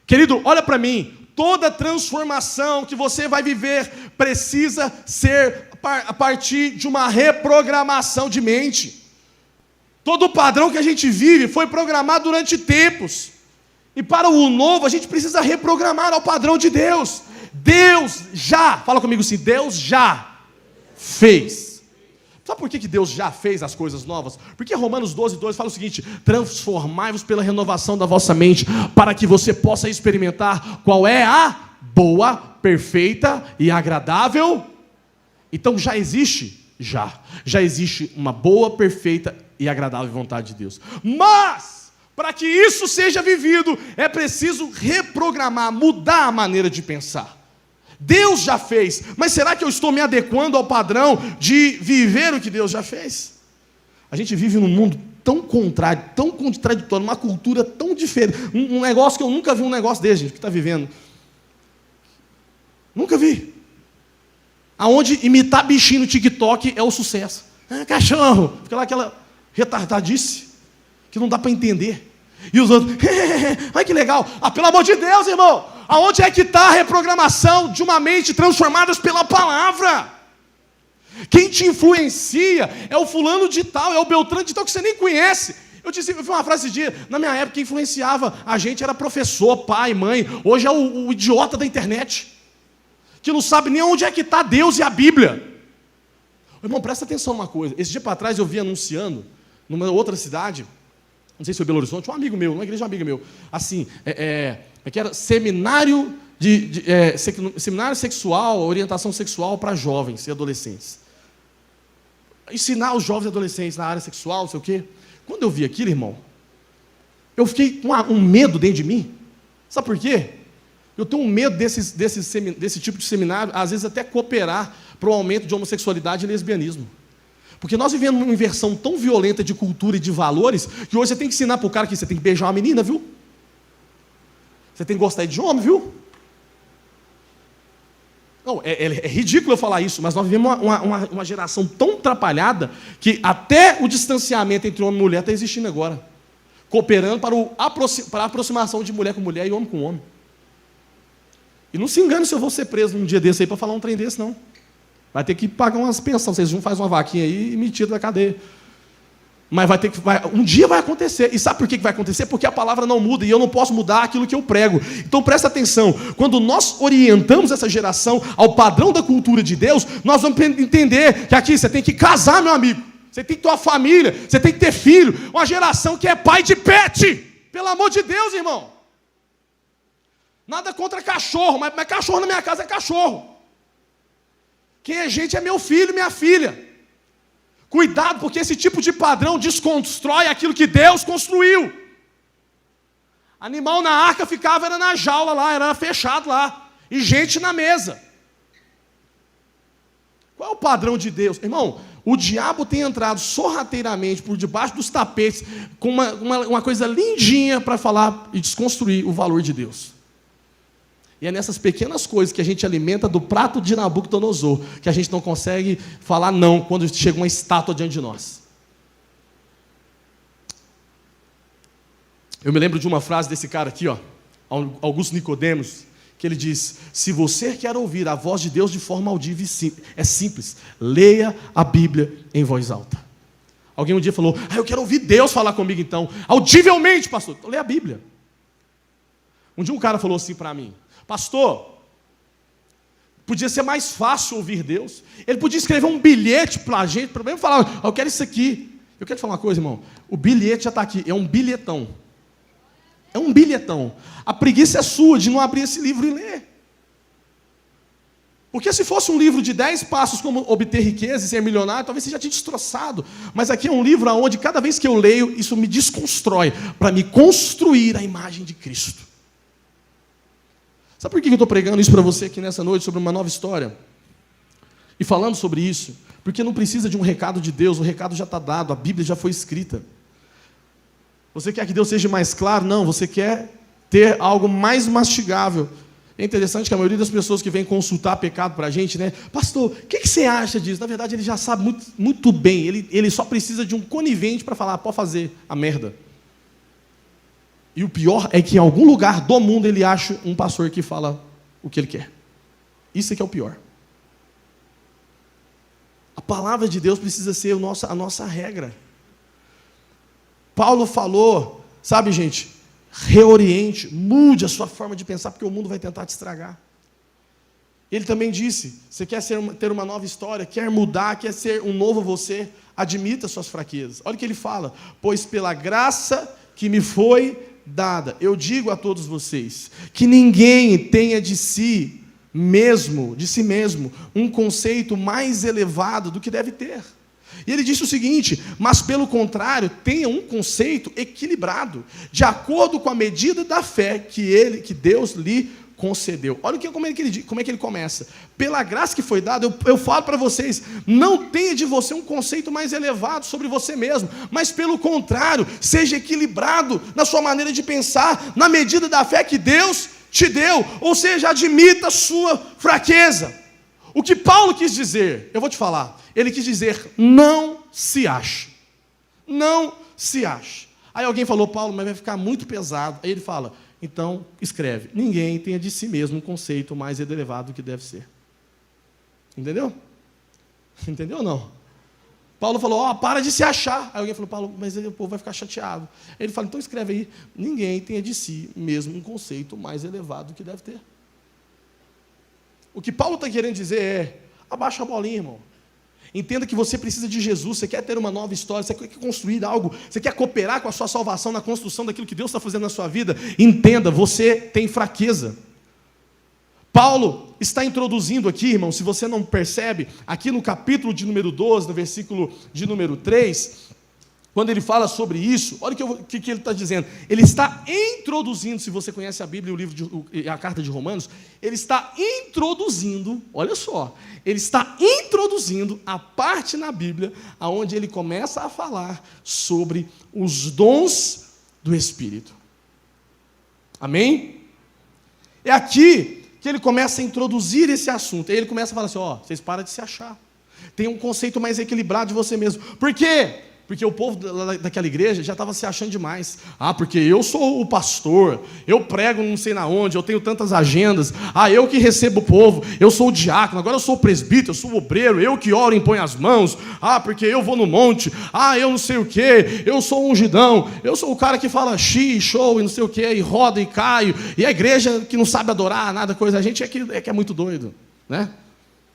Querido, olha para mim, toda transformação que você vai viver precisa ser a partir de uma reprogramação de mente. Todo o padrão que a gente vive foi programado durante tempos. E para o novo, a gente precisa reprogramar ao padrão de Deus. Deus já, fala comigo assim, Deus já fez. Sabe por que Deus já fez as coisas novas? Porque Romanos 12:2 fala o seguinte: transformai-vos pela renovação da vossa mente, para que você possa experimentar qual é a boa, perfeita e agradável. Então já existe uma boa, perfeita e agradável vontade de Deus. Mas, para que isso seja vivido, é preciso reprogramar, mudar a maneira de pensar. Deus já fez, mas será que eu estou me adequando ao padrão de viver o que Deus já fez? A gente vive num mundo tão contrário, tão contraditório, uma cultura tão diferente, um negócio que eu nunca vi um negócio desse, gente, que está vivendo. Nunca vi. Aonde imitar bichinho no TikTok é o sucesso. Cachorro, fica lá aquela retardadice, que não dá para entender. E os outros, olha que legal. Pelo amor de Deus, irmão, aonde é que está a reprogramação de uma mente transformada pela palavra? Quem te influencia é o fulano de tal, é o Beltrano de tal, que você nem conhece. Eu vi uma frase esse dia, na minha época, quem influenciava a gente era professor, pai, mãe. Hoje é o idiota da internet, que não sabe nem onde é que está Deus e a Bíblia. Irmão, presta atenção numa coisa. Esse dia para trás eu vi anunciando, numa outra cidade, não sei se foi Belo Horizonte, um amigo meu, numa igreja de um amigo meu, assim, que era seminário seminário sexual, orientação sexual para jovens e adolescentes. Ensinar os jovens e adolescentes na área sexual, não sei o quê. Quando eu vi aquilo, irmão, eu fiquei com um medo dentro de mim. Sabe por quê? Eu tenho um medo desse tipo de seminário, às vezes até cooperar para o aumento de homossexualidade e lesbianismo. Porque nós vivemos uma inversão tão violenta de cultura e de valores, que hoje você tem que ensinar para o cara que você tem que beijar uma menina, viu? Você tem que gostar de homem, viu? Não, é ridículo eu falar isso, mas nós vivemos uma geração tão atrapalhada que até o distanciamento entre homem e mulher está existindo agora. Cooperando para a aproximação de mulher com mulher e homem com homem. E não se engane se eu vou ser preso num dia desse aí para falar um trem desse, não. Vai ter que pagar umas pensões. Vocês não fazem uma vaquinha aí e me tiram da cadeia. Mas um dia vai acontecer. E sabe por que vai acontecer? Porque a palavra não muda e eu não posso mudar aquilo que eu prego. Então presta atenção. Quando nós orientamos essa geração ao padrão da cultura de Deus, nós vamos entender que aqui você tem que casar, meu amigo. Você tem que ter uma família. Você tem que ter filho. Uma geração que é pai de pet. Pelo amor de Deus, irmão. Nada contra cachorro, mas cachorro na minha casa é cachorro. Quem é gente é meu filho, minha filha. Cuidado, porque esse tipo de padrão desconstrói aquilo que Deus construiu. Animal na arca era na jaula lá, era fechado lá. E gente na mesa. Qual é o padrão de Deus? Irmão, o diabo tem entrado sorrateiramente por debaixo dos tapetes com uma coisa lindinha para falar e desconstruir o valor de Deus. E é nessas pequenas coisas que a gente alimenta do prato de Nabucodonosor que a gente não consegue falar não quando chega uma estátua diante de nós. Eu me lembro de uma frase desse cara aqui, Augusto Nicodemos, que ele diz: se você quer ouvir a voz de Deus de forma audível, é simples, leia a Bíblia em voz alta. Alguém um dia falou: eu quero ouvir Deus falar comigo então, audivelmente, pastor. Então, leia a Bíblia. Um dia um cara falou assim para mim: pastor, podia ser mais fácil ouvir Deus. Ele podia escrever um bilhete para a gente, para mim falar: eu quero isso aqui. Eu quero te falar uma coisa, irmão. O bilhete já está aqui, é um bilhetão. É um bilhetão. A preguiça é sua de não abrir esse livro e ler. Porque se fosse um livro de 10 passos como obter riqueza e ser milionário, talvez você já tinha destroçado. Mas aqui é um livro onde cada vez que eu leio, isso me desconstrói para me construir a imagem de Cristo. Sabe por que eu estou pregando isso para você aqui nessa noite, sobre uma nova história? E falando sobre isso? Porque não precisa de um recado de Deus, o recado já está dado, a Bíblia já foi escrita. Você quer que Deus seja mais claro? Não, você quer ter algo mais mastigável. É interessante que a maioria das pessoas que vem consultar pecado para a gente, né? Pastor, o que você acha disso? Na verdade, ele já sabe muito, muito bem, ele só precisa de um conivente para falar: pode fazer a merda. E o pior é que em algum lugar do mundo ele acha um pastor que fala o que ele quer. Isso é que é o pior. A palavra de Deus precisa ser a nossa regra. Paulo falou, sabe, gente, reoriente, mude a sua forma de pensar, porque o mundo vai tentar te estragar. Ele também disse, você quer ter uma nova história, quer mudar, quer ser um novo você, admita suas fraquezas. Olha o que ele fala, pois pela graça que me foi dada, eu digo a todos vocês, que ninguém tenha de si mesmo, um conceito mais elevado do que deve ter. E ele disse o seguinte, mas pelo contrário, tenha um conceito equilibrado, de acordo com a medida da fé que Deus lhe concedeu. Olha como é que ele começa. Pela graça que foi dada, eu falo para vocês, não tenha de você um conceito mais elevado sobre você mesmo, mas pelo contrário, seja equilibrado na sua maneira de pensar, na medida da fé que Deus te deu, ou seja, admita a sua fraqueza. O que Paulo quis dizer, eu vou te falar, ele quis dizer, não se ache. Não se ache. Aí alguém falou, Paulo, mas vai ficar muito pesado. Aí ele fala, então escreve, ninguém tenha de si mesmo um conceito mais elevado do que deve ser. Entendeu? Entendeu ou não? Paulo falou, para de se achar. Aí alguém falou, Paulo, mas o povo vai ficar chateado. Ele fala, então escreve aí, ninguém tenha de si mesmo um conceito mais elevado do que deve ter. O que Paulo está querendo dizer é, abaixa a bolinha, irmão. Entenda que você precisa de Jesus, você quer ter uma nova história, você quer construir algo, você quer cooperar com a sua salvação na construção daquilo que Deus está fazendo na sua vida. Entenda, você tem fraqueza. Paulo está introduzindo aqui, irmão, se você não percebe, aqui no capítulo de número 12, no versículo de número 3, quando ele fala sobre isso, olha o que ele está dizendo. Ele está introduzindo, se você conhece a Bíblia e a carta de Romanos, ele está introduzindo, olha só, ele está introduzindo a parte na Bíblia onde ele começa a falar sobre os dons do Espírito. Amém? É aqui que ele começa a introduzir esse assunto. Aí ele começa a falar assim, vocês param de se achar. Tem um conceito mais equilibrado de você mesmo. Por quê? Porque o povo daquela igreja já estava se achando demais. Porque eu sou o pastor, eu prego não sei na onde, eu tenho tantas agendas, eu que recebo o povo, eu sou o diácono, agora eu sou o presbítero, eu sou o obreiro, eu que oro e imponho as mãos, porque eu vou no monte, eu não sei o que, eu sou o ungidão, eu sou o cara que fala show e não sei o que, e roda e caio, e a igreja que não sabe adorar nada, coisa, a gente é que é muito doido, né?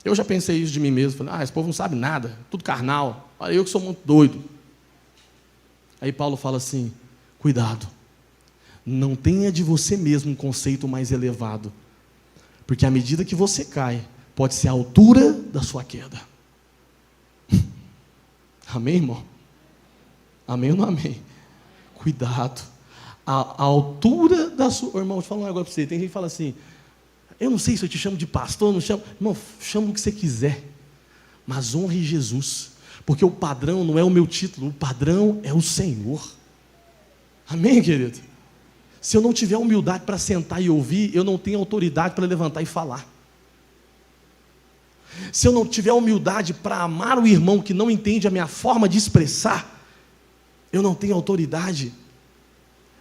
Eu já pensei isso de mim mesmo, falei, esse povo não sabe nada, tudo carnal, eu que sou muito doido. Aí Paulo fala assim, cuidado, não tenha de você mesmo um conceito mais elevado, porque à medida que você cai, pode ser a altura da sua queda. Amém, irmão? Amém ou não amém? Cuidado, a altura da sua... Irmão, deixa eu falar um negócio para você, tem gente que fala assim, eu não sei se eu te chamo de pastor, não chamo... Irmão, chama o que você quiser, mas honre Jesus. Porque o padrão não é o meu título, o padrão é o Senhor. Amém, querido? Se eu não tiver humildade para sentar e ouvir, eu não tenho autoridade para levantar e falar. Se eu não tiver humildade para amar o irmão que não entende a minha forma de expressar, eu não tenho autoridade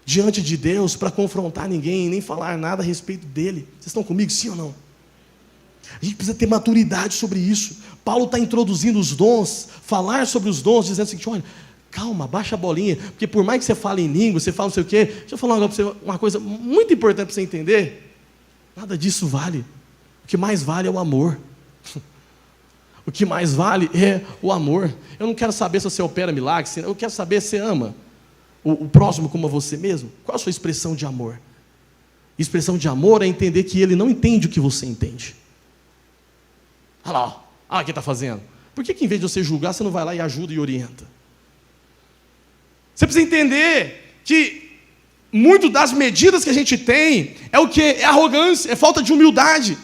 diante de Deus para confrontar ninguém, nem falar nada a respeito dele. Vocês estão comigo, sim ou não? A gente precisa ter maturidade sobre isso. Paulo está introduzindo os dons, falar sobre os dons, dizendo o seguinte, olha, calma, baixa a bolinha, porque por mais que você fale em língua, você fale não sei o quê, deixa eu falar uma coisa muito importante para você entender, nada disso vale. O que mais vale é o amor. O que mais vale é o amor. Eu não quero saber se você opera milagres, eu quero saber se você ama o próximo como a você mesmo. Qual a sua expressão de amor? Expressão de amor é entender que ele não entende o que você entende. Olha lá, o que está fazendo. Por que em vez de você julgar, você não vai lá e ajuda e orienta? Você precisa entender que muito das medidas que a gente tem é o quê? É arrogância, é falta de humildade.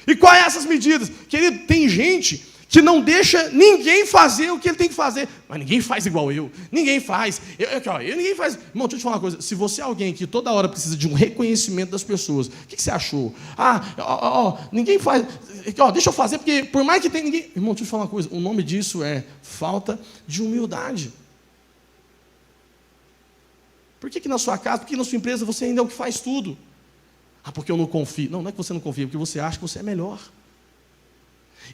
E quais são essas medidas? Querido, tem gente que não deixa ninguém fazer o que ele tem que fazer. Mas ninguém faz igual eu. Ninguém faz. Ninguém faz. Irmão, deixa eu te falar uma coisa. Se você é alguém que toda hora precisa de um reconhecimento das pessoas, o que você achou? Ninguém faz. Deixa eu fazer, porque por mais que tenha ninguém... Irmão, deixa eu te falar uma coisa. O nome disso é falta de humildade. Por que na sua casa, por que na sua empresa você ainda é o que faz tudo? Porque eu não confio. Não é que você não confia, é porque você acha que você é melhor.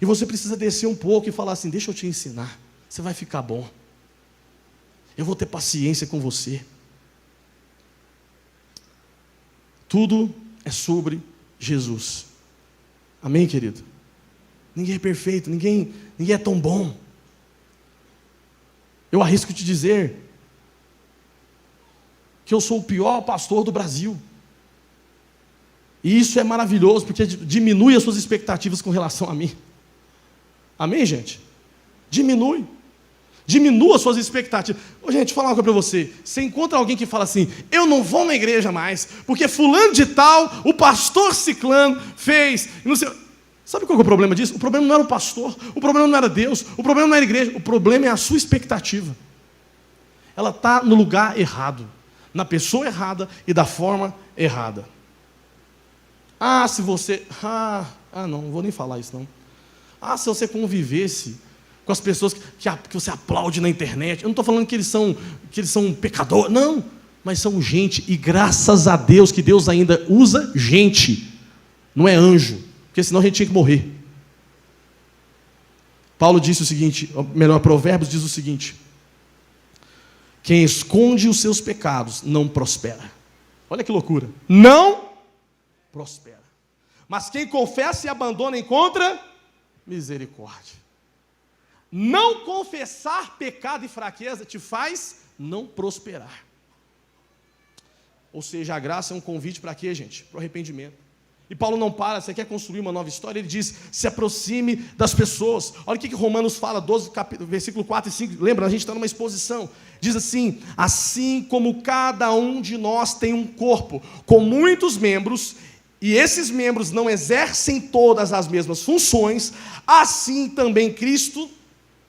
E você precisa descer um pouco e falar assim, deixa eu te ensinar, você vai ficar bom. Eu vou ter paciência com você. Tudo é sobre Jesus. Amém, querido? Ninguém é perfeito, ninguém é tão bom. Eu arrisco te dizer que eu sou o pior pastor do Brasil. E isso é maravilhoso, porque diminui as suas expectativas com relação a mim. Amém, gente? Diminui. Diminua as suas expectativas. Ô, gente, vou falar uma coisa para você. Você encontra alguém que fala assim, eu não vou na igreja mais, porque fulano de tal, o pastor ciclano fez. Não sei. Sabe qual é o problema disso? O problema não era o pastor, o problema não era Deus, o problema não era a igreja, o problema é a sua expectativa. Ela está no lugar errado, na pessoa errada e da forma errada. Se você... não vou nem falar isso não. Se você convivesse com as pessoas que você aplaude na internet, eu não estou falando que eles são pecadores, não, mas são gente, e graças a Deus que Deus ainda usa gente, não é anjo, porque senão a gente tinha que morrer. Paulo disse o seguinte, melhor, Provérbios diz o seguinte, quem esconde os seus pecados não prospera. Olha que loucura. Não prospera. Mas quem confessa e abandona encontra misericórdia. Não confessar pecado e fraqueza te faz não prosperar. Ou seja, a graça é um convite para quê, gente? Para o arrependimento. E Paulo não para, você quer construir uma nova história? Ele diz, se aproxime das pessoas. Olha o que Romanos fala, 12, versículo 4 e 5. Lembra, a gente está numa exposição. Diz assim, assim como cada um de nós tem um corpo com muitos membros, e esses membros não exercem todas as mesmas funções, assim também Cristo,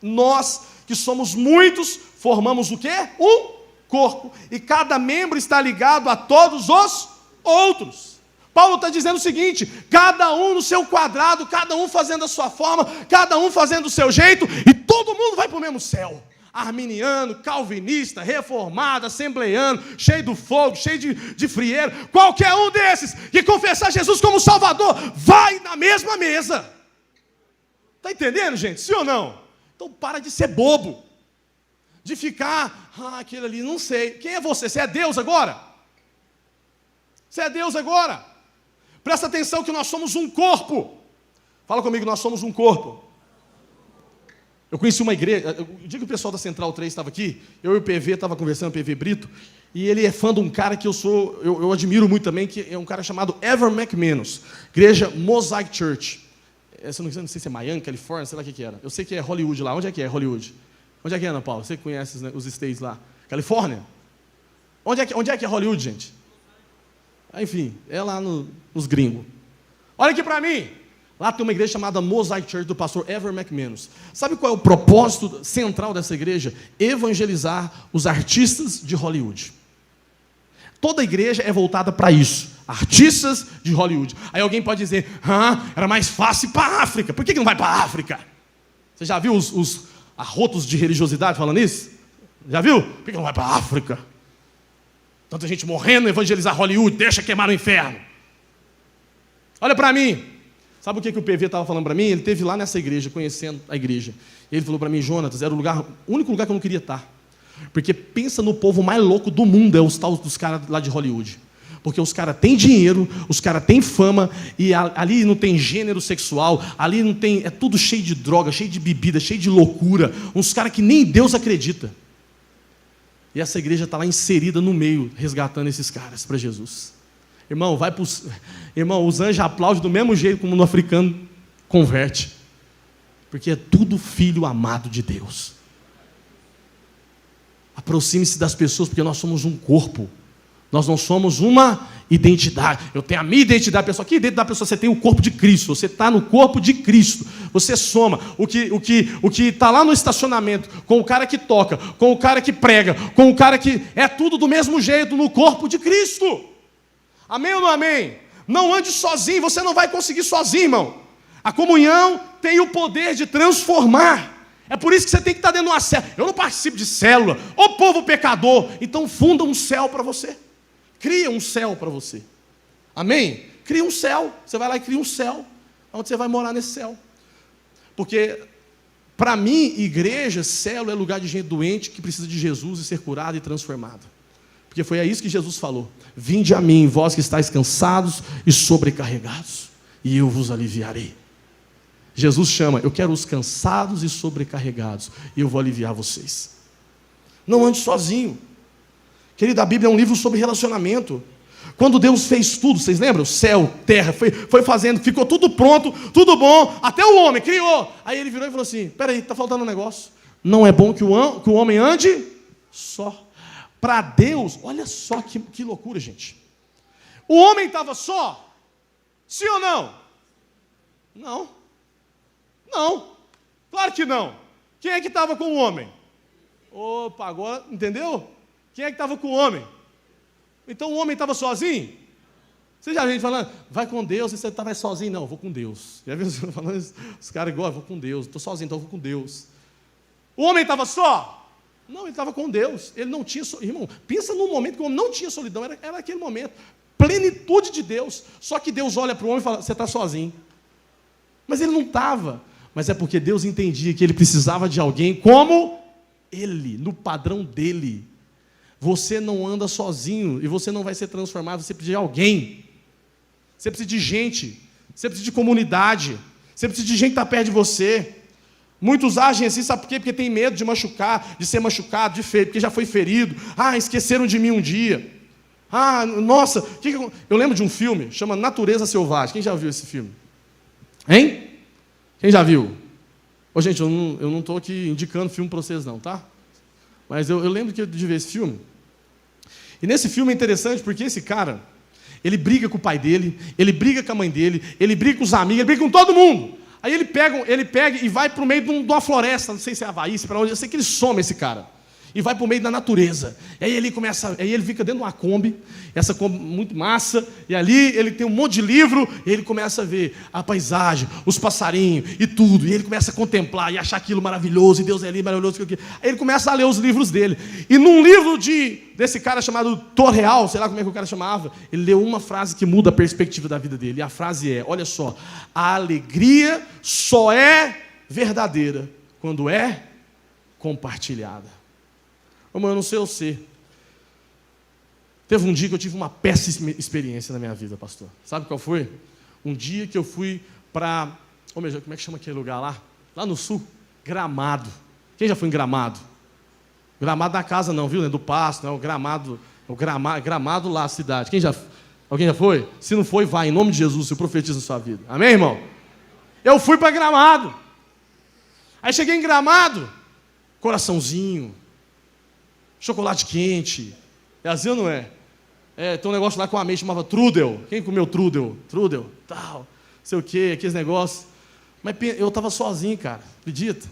nós que somos muitos, formamos o quê? Um corpo. E cada membro está ligado a todos os outros. Paulo está dizendo o seguinte, cada um no seu quadrado, cada um fazendo a sua forma, cada um fazendo o seu jeito, e todo mundo vai para o mesmo céu. Arminiano, calvinista, reformado, assembleiano, cheio do fogo, cheio de frieiro, qualquer um desses que confessar Jesus como Salvador, vai na mesma mesa. Está entendendo, gente? Sim ou não? Então para de ser bobo, de ficar, aquele ali, não sei. Quem é você? Você é Deus agora? Você é Deus agora? Presta atenção que nós somos um corpo. Fala comigo, nós somos um corpo. Eu conheci uma igreja, o dia que o pessoal da Central 3 estava aqui, eu e o PV estava conversando, o PV Brito, e ele é fã de um cara que eu admiro muito também, que é um cara chamado Ever McManus, igreja Mosaic Church. Não sei se é Miami, Califórnia, sei lá o que era. Eu sei que é Hollywood lá. Onde é que é Hollywood? Onde é que é, Ana Paula? Você conhece os states lá. Califórnia? Onde é que é Hollywood, gente? Enfim, é lá nos gringos. Olha aqui para mim. Lá tem uma igreja chamada Mosaic Church, do pastor Ever McManus. Sabe qual é o propósito central dessa igreja? Evangelizar os artistas de Hollywood. Toda igreja é voltada para isso. Artistas de Hollywood. Aí alguém pode dizer, era mais fácil ir para a África. Por que não vai para a África? Você já viu os arrotos de religiosidade falando isso? Já viu? Por que não vai para a África? Tanta gente morrendo, evangelizar Hollywood, deixa queimar no inferno. Olha para mim. Sabe o que o PV estava falando para mim? Ele esteve lá nessa igreja, conhecendo a igreja. Ele falou para mim, Jonatas, era o único lugar que eu não queria estar. Porque pensa no povo mais louco do mundo, é os tal dos caras lá de Hollywood. Porque os caras têm dinheiro, os caras têm fama, e ali não tem gênero sexual, ali não tem, é tudo cheio de droga, cheio de bebida, cheio de loucura. Uns caras que nem Deus acredita. E essa igreja está lá inserida no meio, resgatando esses caras para Jesus. Irmão, irmão, os anjos aplaudem do mesmo jeito como no africano converte. Porque é tudo filho amado de Deus. Aproxime-se das pessoas, porque nós somos um corpo. Nós não somos uma identidade. Eu tenho a minha identidade, pessoal. Que identidade da pessoa? Você tem o corpo de Cristo. Você está no corpo de Cristo. Você soma o que está lá no estacionamento, com o cara que toca, com o cara que prega, com o cara que... É tudo do mesmo jeito no corpo de Cristo. Amém ou não amém? Não ande sozinho, você não vai conseguir sozinho, irmão. A comunhão tem o poder de transformar. É por isso que você tem que estar dentro de uma célula. Eu não participo de célula. Ô povo pecador. Então funda um céu para você. Cria um céu para você. Amém? Cria um céu. Você vai lá e cria um céu. Onde você vai morar nesse céu. Porque, para mim, igreja, célula é lugar de gente doente que precisa de Jesus e ser curada e transformada. Porque foi a isso que Jesus falou. Vinde a mim, vós que estáis cansados e sobrecarregados. e eu vos aliviarei. Jesus chama, eu quero os cansados e sobrecarregados, e eu vou aliviar vocês. Não ande sozinho. Querido, a Bíblia é um livro sobre relacionamento. Quando Deus fez tudo, vocês lembram? Céu, terra, foi fazendo, ficou tudo pronto, tudo bom, até o homem criou. Aí ele virou e falou assim, peraí, está faltando um negócio. Não é bom que o homem ande só. Para Deus, olha só que loucura, gente. O homem estava só? Sim ou não? Não. Não. Claro que não. Quem é que estava com o homem? Opa, agora, entendeu? Quem é que estava com o homem? Então o homem estava sozinho? Você já viu gente falando, vai com Deus, e você estava sozinho? Não, eu vou com Deus. Já viu falando isso? Os caras igual, eu vou com Deus, estou sozinho, então eu vou com Deus. O homem estava só? Não, ele estava com Deus. Ele não tinha, irmão, pensa num momento que o homem não tinha solidão, era aquele momento, plenitude de Deus. Só que Deus olha para o homem e fala, você está sozinho. Mas ele não estava. Mas é porque Deus entendia que ele precisava de alguém como ele, no padrão dele. Você não anda sozinho e você não vai ser transformado, você precisa de alguém. Você precisa de gente, você precisa de comunidade, você precisa de gente que está perto de você. Muitos agem assim, sabe por quê? Porque tem medo de machucar, de ser machucado, porque já foi ferido. Ah, esqueceram de mim um dia. Ah, nossa, eu lembro de um filme, chama Natureza Selvagem. Quem já viu esse filme? Hein? Quem já viu? Ô, gente, eu não estou aqui indicando filme para vocês não, tá? Mas eu lembro de ver esse filme. E nesse filme é interessante porque esse cara, ele briga com o pai dele, ele briga com a mãe dele, ele briga com os amigos, ele briga com todo mundo. Aí ele pega e vai para o meio de uma floresta, não sei se é Havaí, se é para onde, eu sei que ele some esse cara. E vai para o meio da natureza. E aí ele fica dentro de uma Kombi, essa Kombi muito massa, e ali ele tem um monte de livro, e ele começa a ver a paisagem, os passarinhos e tudo. E ele começa a contemplar e achar aquilo maravilhoso, e Deus é ali, maravilhoso. Aí ele começa a ler os livros dele. E num livro desse cara chamado Torreal, sei lá como é que o cara chamava, ele leu uma frase que muda a perspectiva da vida dele. E a frase é, olha só, a alegria só é verdadeira quando é compartilhada. Como eu não sei você. Teve um dia que eu tive uma péssima experiência na minha vida, pastor. Sabe qual foi? Um dia que eu fui para... como é que chama aquele lugar lá? Lá no sul. Gramado. Quem já foi em Gramado? Gramado da casa não, viu? Do Pasto, não, Gramado lá, a cidade. Alguém já foi? Se não foi, vai. Em nome de Jesus, eu profetizo na sua vida. Amém, irmão? Eu fui para Gramado. Aí cheguei em Gramado. Coraçãozinho. Chocolate quente. É assim ou não é? Tem um negócio lá com a ameixa chamava Trudel. Quem comeu Trudel? Trudel, tal, não sei o quê, aqueles negócios. Mas eu estava sozinho, cara. Acredita?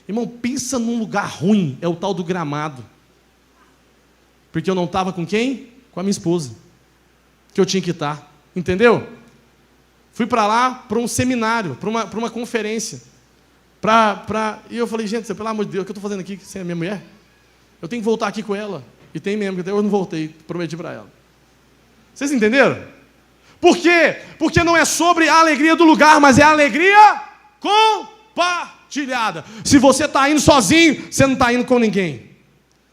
Irmão, pensa num lugar ruim. É o tal do Gramado. Porque eu não estava com quem? Com a minha esposa. Que eu tinha que estar. Entendeu? Fui para lá, para um seminário, para uma conferência. E eu falei, gente, pelo amor de Deus, o que eu estou fazendo aqui sem a minha mulher? Eu tenho que voltar aqui com ela. E tem mesmo, que até eu não voltei, prometi para ela. Vocês entenderam? Por quê? Porque não é sobre a alegria do lugar, mas é a alegria compartilhada. Se você está indo sozinho, você não está indo com ninguém.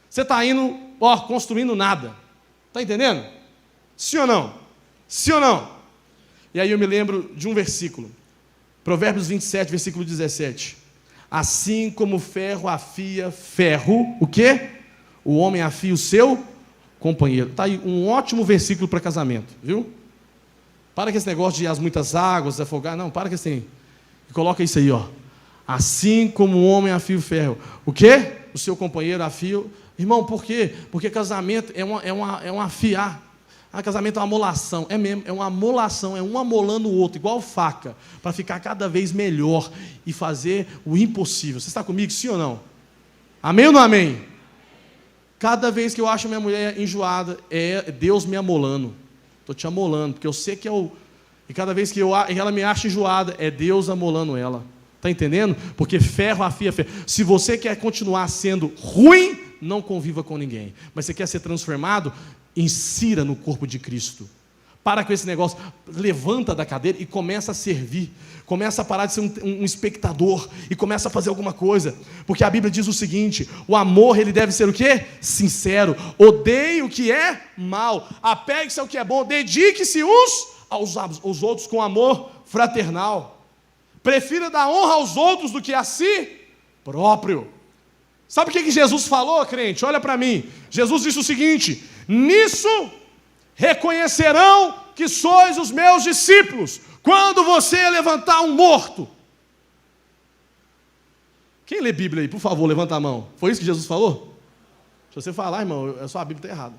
Você está indo, construindo nada. Está entendendo? Sim ou não? Sim ou não? E aí eu me lembro de um versículo. Provérbios 27, versículo 17. Assim como ferro afia ferro, o quê? O homem afia o seu companheiro. Está aí um ótimo versículo para casamento, viu? Para com esse negócio de as muitas águas, afogar. Não, para com esse aí. Coloca isso aí, ó. Assim como o homem afia o ferro. O quê? O seu companheiro afia. Irmão, por quê? Porque casamento é um afiar. Casamento é uma amolação. É mesmo, é uma amolação. É um amolando o outro, igual faca. Para ficar cada vez melhor e fazer o impossível. Você está comigo, sim ou não? Amém ou não amém? Cada vez que eu acho minha mulher enjoada, é Deus me amolando. Estou te amolando, porque eu sei que é o... E cada vez que ela me acha enjoada, é Deus amolando ela. Está entendendo? Porque ferro afia ferro. Se você quer continuar sendo ruim, não conviva com ninguém. Mas você quer ser transformado, insira no corpo de Cristo. Para com esse negócio, levanta da cadeira e começa a servir. Começa a parar de ser um espectador e começa a fazer alguma coisa. Porque a Bíblia diz o seguinte, o amor ele deve ser o quê? Sincero. Odeie o que é mal. Apegue-se ao que é bom. Dedique-se uns aos outros com amor fraternal. Prefira dar honra aos outros do que a si próprio. Sabe o que Jesus falou, crente? Olha para mim. Jesus disse o seguinte: nisso reconhecerão que sois os meus discípulos, quando você levantar um morto. Quem lê Bíblia aí, por favor, levanta a mão. Foi isso que Jesus falou? Se você falar, irmão, a sua Bíblia está errada.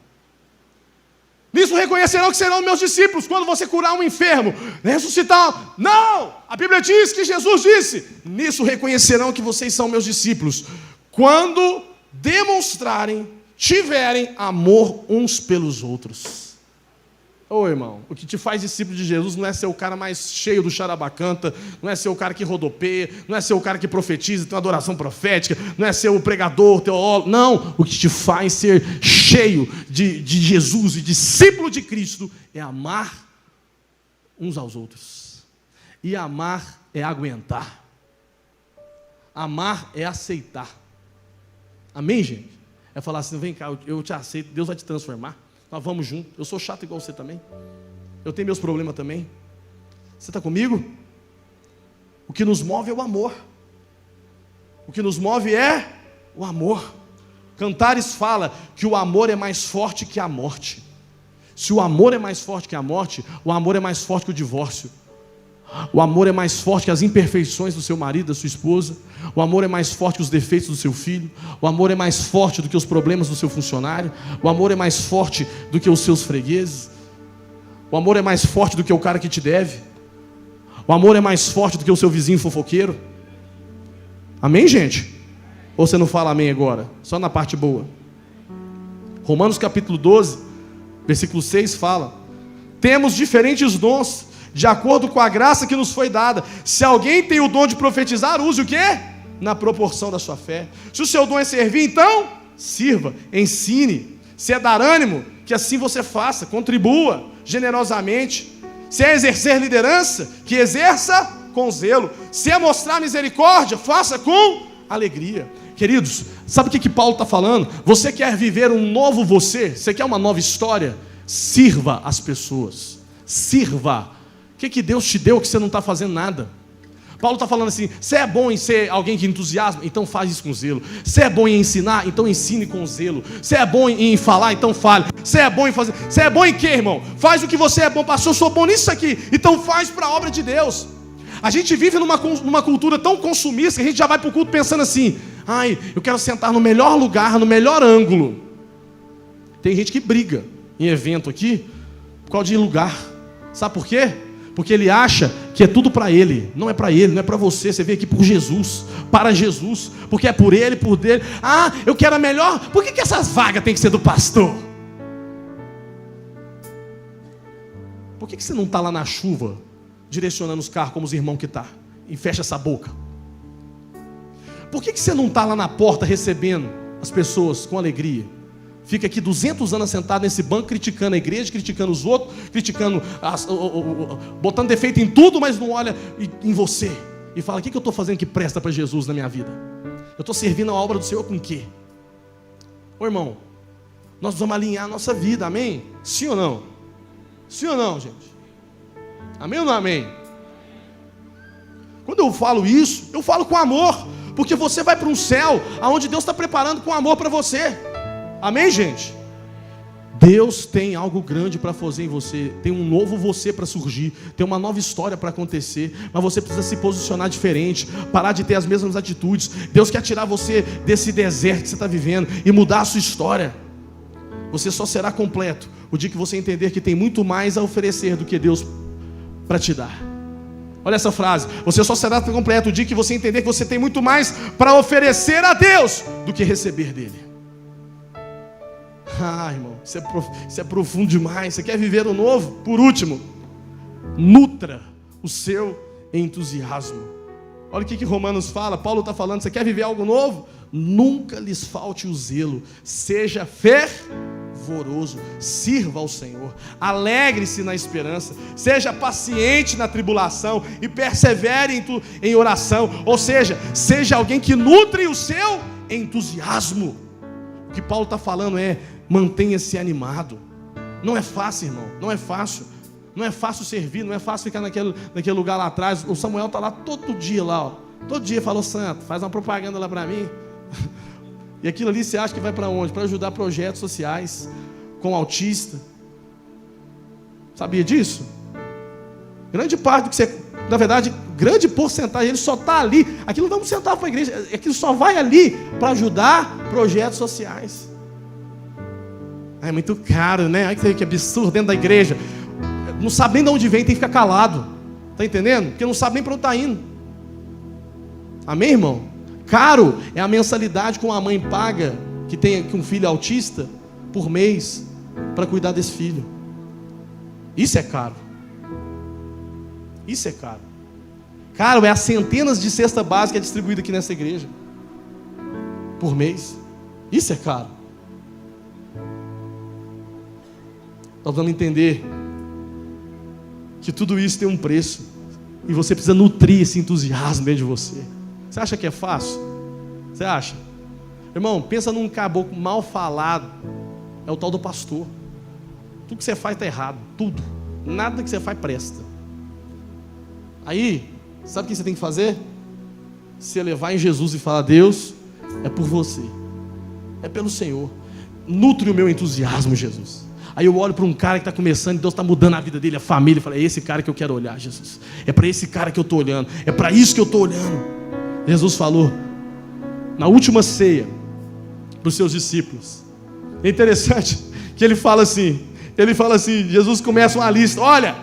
Nisso reconhecerão que serão meus discípulos, quando você curar um enfermo, ressuscitar. Não! A Bíblia diz que Jesus disse: nisso reconhecerão que vocês são meus discípulos, quando demonstrarem, tiverem amor uns pelos outros. Ô irmão, o que te faz discípulo de Jesus não é ser o cara mais cheio do charabacanta, não é ser o cara que rodopeia, não é ser o cara que profetiza, tem uma adoração profética, não é ser o pregador, teólogo. Não, o que te faz ser cheio de Jesus e discípulo de Cristo é amar uns aos outros. E amar é aguentar. Amar é aceitar. Amém, gente? É falar assim: vem cá, eu te aceito, Deus vai te transformar. Nós vamos juntos. Eu sou chato igual você também. Eu tenho meus problemas também. Você está comigo? O que nos move é o amor. O que nos move é o amor. Cantares fala que o amor é mais forte que a morte. Se o amor é mais forte que a morte, o amor é mais forte que o divórcio. O amor é mais forte que as imperfeições do seu marido, da sua esposa. O amor é mais forte que os defeitos do seu filho. O amor é mais forte do que os problemas do seu funcionário. O amor é mais forte do que os seus fregueses. O amor é mais forte do que o cara que te deve. O amor é mais forte do que o seu vizinho fofoqueiro. Amém, gente? Ou você não fala amém agora? Só na parte boa. Romanos capítulo 12, versículo 6 fala: temos diferentes dons, de acordo com a graça que nos foi dada. Se alguém tem o dom de profetizar, use o quê? Na proporção da sua fé. Se o seu dom é servir, então sirva, ensine. Se é dar ânimo, que assim você faça, contribua generosamente. Se é exercer liderança, que exerça com zelo. Se é mostrar misericórdia, faça com alegria. Queridos, sabe o que Paulo está falando? Você quer viver um novo você? Você quer uma nova história? Sirva as pessoas. Sirva. O que Deus te deu que você não está fazendo nada? Paulo está falando assim: você é bom em ser alguém que entusiasma? Então faz isso com zelo. Você é bom em ensinar? Então ensine com zelo. Você é bom em falar? Então fale. Você é bom em fazer? Você é bom em quê, irmão? Faz o que você é bom. Pastor, eu sou bom nisso aqui. Então faz para a obra de Deus. A gente vive numa cultura tão consumista que a gente já vai para o culto pensando assim: ai, eu quero sentar no melhor lugar, no melhor ângulo. Tem gente que briga em evento aqui por causa de lugar. Sabe por quê? Porque ele acha que é tudo para ele. Não é para ele, não é para você. Você veio aqui por Jesus, para Jesus, porque é por ele, por dele. Ah, eu quero a melhor. Por que essas vagas têm que ser do pastor? Por que você não está lá na chuva, direcionando os carros como os irmãos que estão? E fecha essa boca. Por que você não está lá na porta recebendo as pessoas com alegria? Fica aqui 200 anos sentado nesse banco, criticando a igreja, criticando os outros, criticando, botando defeito em tudo, mas não olha em você. E fala: o que eu estou fazendo que presta para Jesus na minha vida? Eu estou servindo a obra do Senhor com o quê? Ô irmão, nós vamos alinhar a nossa vida, amém? Sim ou não? Sim ou não, gente? Amém ou não amém? Quando eu falo isso, eu falo com amor, porque você vai para um céu onde Deus está preparando com amor para você. Amém, gente? Deus tem algo grande para fazer em você. Tem um novo você para surgir. Tem uma nova história para acontecer. Mas você precisa se posicionar diferente. Parar de ter as mesmas atitudes. Deus quer tirar você desse deserto que você está vivendo e mudar a sua história. Você só será completo o dia que você entender que tem muito mais a oferecer do que Deus para te dar. Olha essa frase: você só será completo o dia que você entender que você tem muito mais para oferecer a Deus do que receber dele. Ah, irmão, isso é profundo demais. Você quer viver o novo? Por último, nutra o seu entusiasmo. Olha o que Romanos fala. Paulo está falando: você quer viver algo novo? Nunca lhes falte o zelo. Seja fervoroso. Sirva ao Senhor. Alegre-se na esperança. Seja paciente na tribulação. E persevere em oração. Ou seja, seja alguém que nutre o seu entusiasmo. O que Paulo está falando é: mantenha-se animado. Não é fácil, irmão, não é fácil. Não é fácil servir, não é fácil ficar naquele lugar lá atrás. O Samuel está lá todo dia lá, ó. Todo dia falou, Santo, faz uma propaganda lá para mim. E aquilo ali você acha que vai para onde? Para ajudar projetos sociais com autista. Sabia disso? Grande parte do que você... Na verdade, grande porcentagem, ele só está ali. Aquilo não dá um centavo para a igreja. Aquilo só vai ali para ajudar projetos sociais. É muito caro, né? Olha que absurdo dentro da igreja. Não sabe nem de onde vem, tem que ficar calado. Está entendendo? Porque não sabe nem para onde está indo. Amém, irmão? Caro é a mensalidade que uma mãe paga, que tem um filho autista, por mês, para cuidar desse filho. Isso é caro. Isso é caro. Caro é as centenas de cesta básica distribuída aqui nessa igreja, por mês. Isso é caro. Nós vamos entender que tudo isso tem um preço, e você precisa nutrir esse entusiasmo dentro de você. Você acha que é fácil? Você acha? Irmão, pensa num caboclo mal falado. É o tal do pastor. Tudo que você faz está errado. Tudo. Nada que você faz presta. Aí, sabe o que você tem que fazer? Você levar em Jesus e falar, Deus, é por você. É pelo Senhor. Nutre o meu entusiasmo, Jesus. Aí eu olho para um cara que está começando, e Deus está mudando a vida dele, a família. Eu falo, é esse cara que eu quero olhar, Jesus. É para esse cara que eu estou olhando. É para isso que eu estou olhando. Jesus falou, na última ceia, para os seus discípulos. É interessante que ele fala assim, Jesus começa uma lista, olha,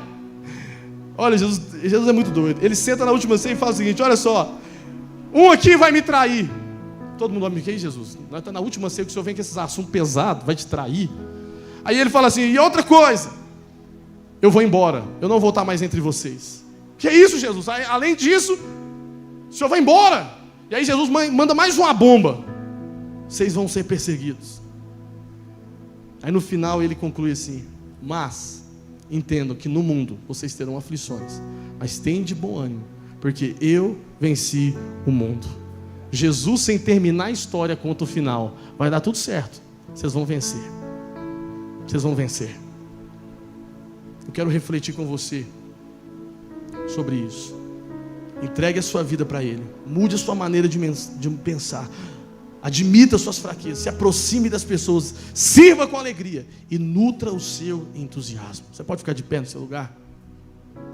Jesus é muito doido. Ele senta na última ceia e fala o seguinte, olha só, um aqui vai me trair. Todo mundo vai me dizer, Jesus, nós estamos na última ceia, que o Senhor vem com esses assuntos pesados, vai te trair. Aí ele fala assim, e outra coisa, eu vou embora, eu não vou estar mais entre vocês. Que é isso, Jesus? Além disso, o Senhor vai embora. E aí Jesus manda mais uma bomba. Vocês vão ser perseguidos. Aí no final ele conclui assim, mas entendam que no mundo vocês terão aflições, mas tenham de bom ânimo, porque eu venci o mundo. Jesus, sem terminar a história, conta o final. Vai dar tudo certo. Vocês vão vencer. Vocês vão vencer. Eu quero refletir com você sobre isso. Entregue a sua vida para Ele. Mude a sua maneira de pensar. Admita suas fraquezas. Se aproxime das pessoas. Sirva com alegria. E nutra o seu entusiasmo. Você pode ficar de pé no seu lugar?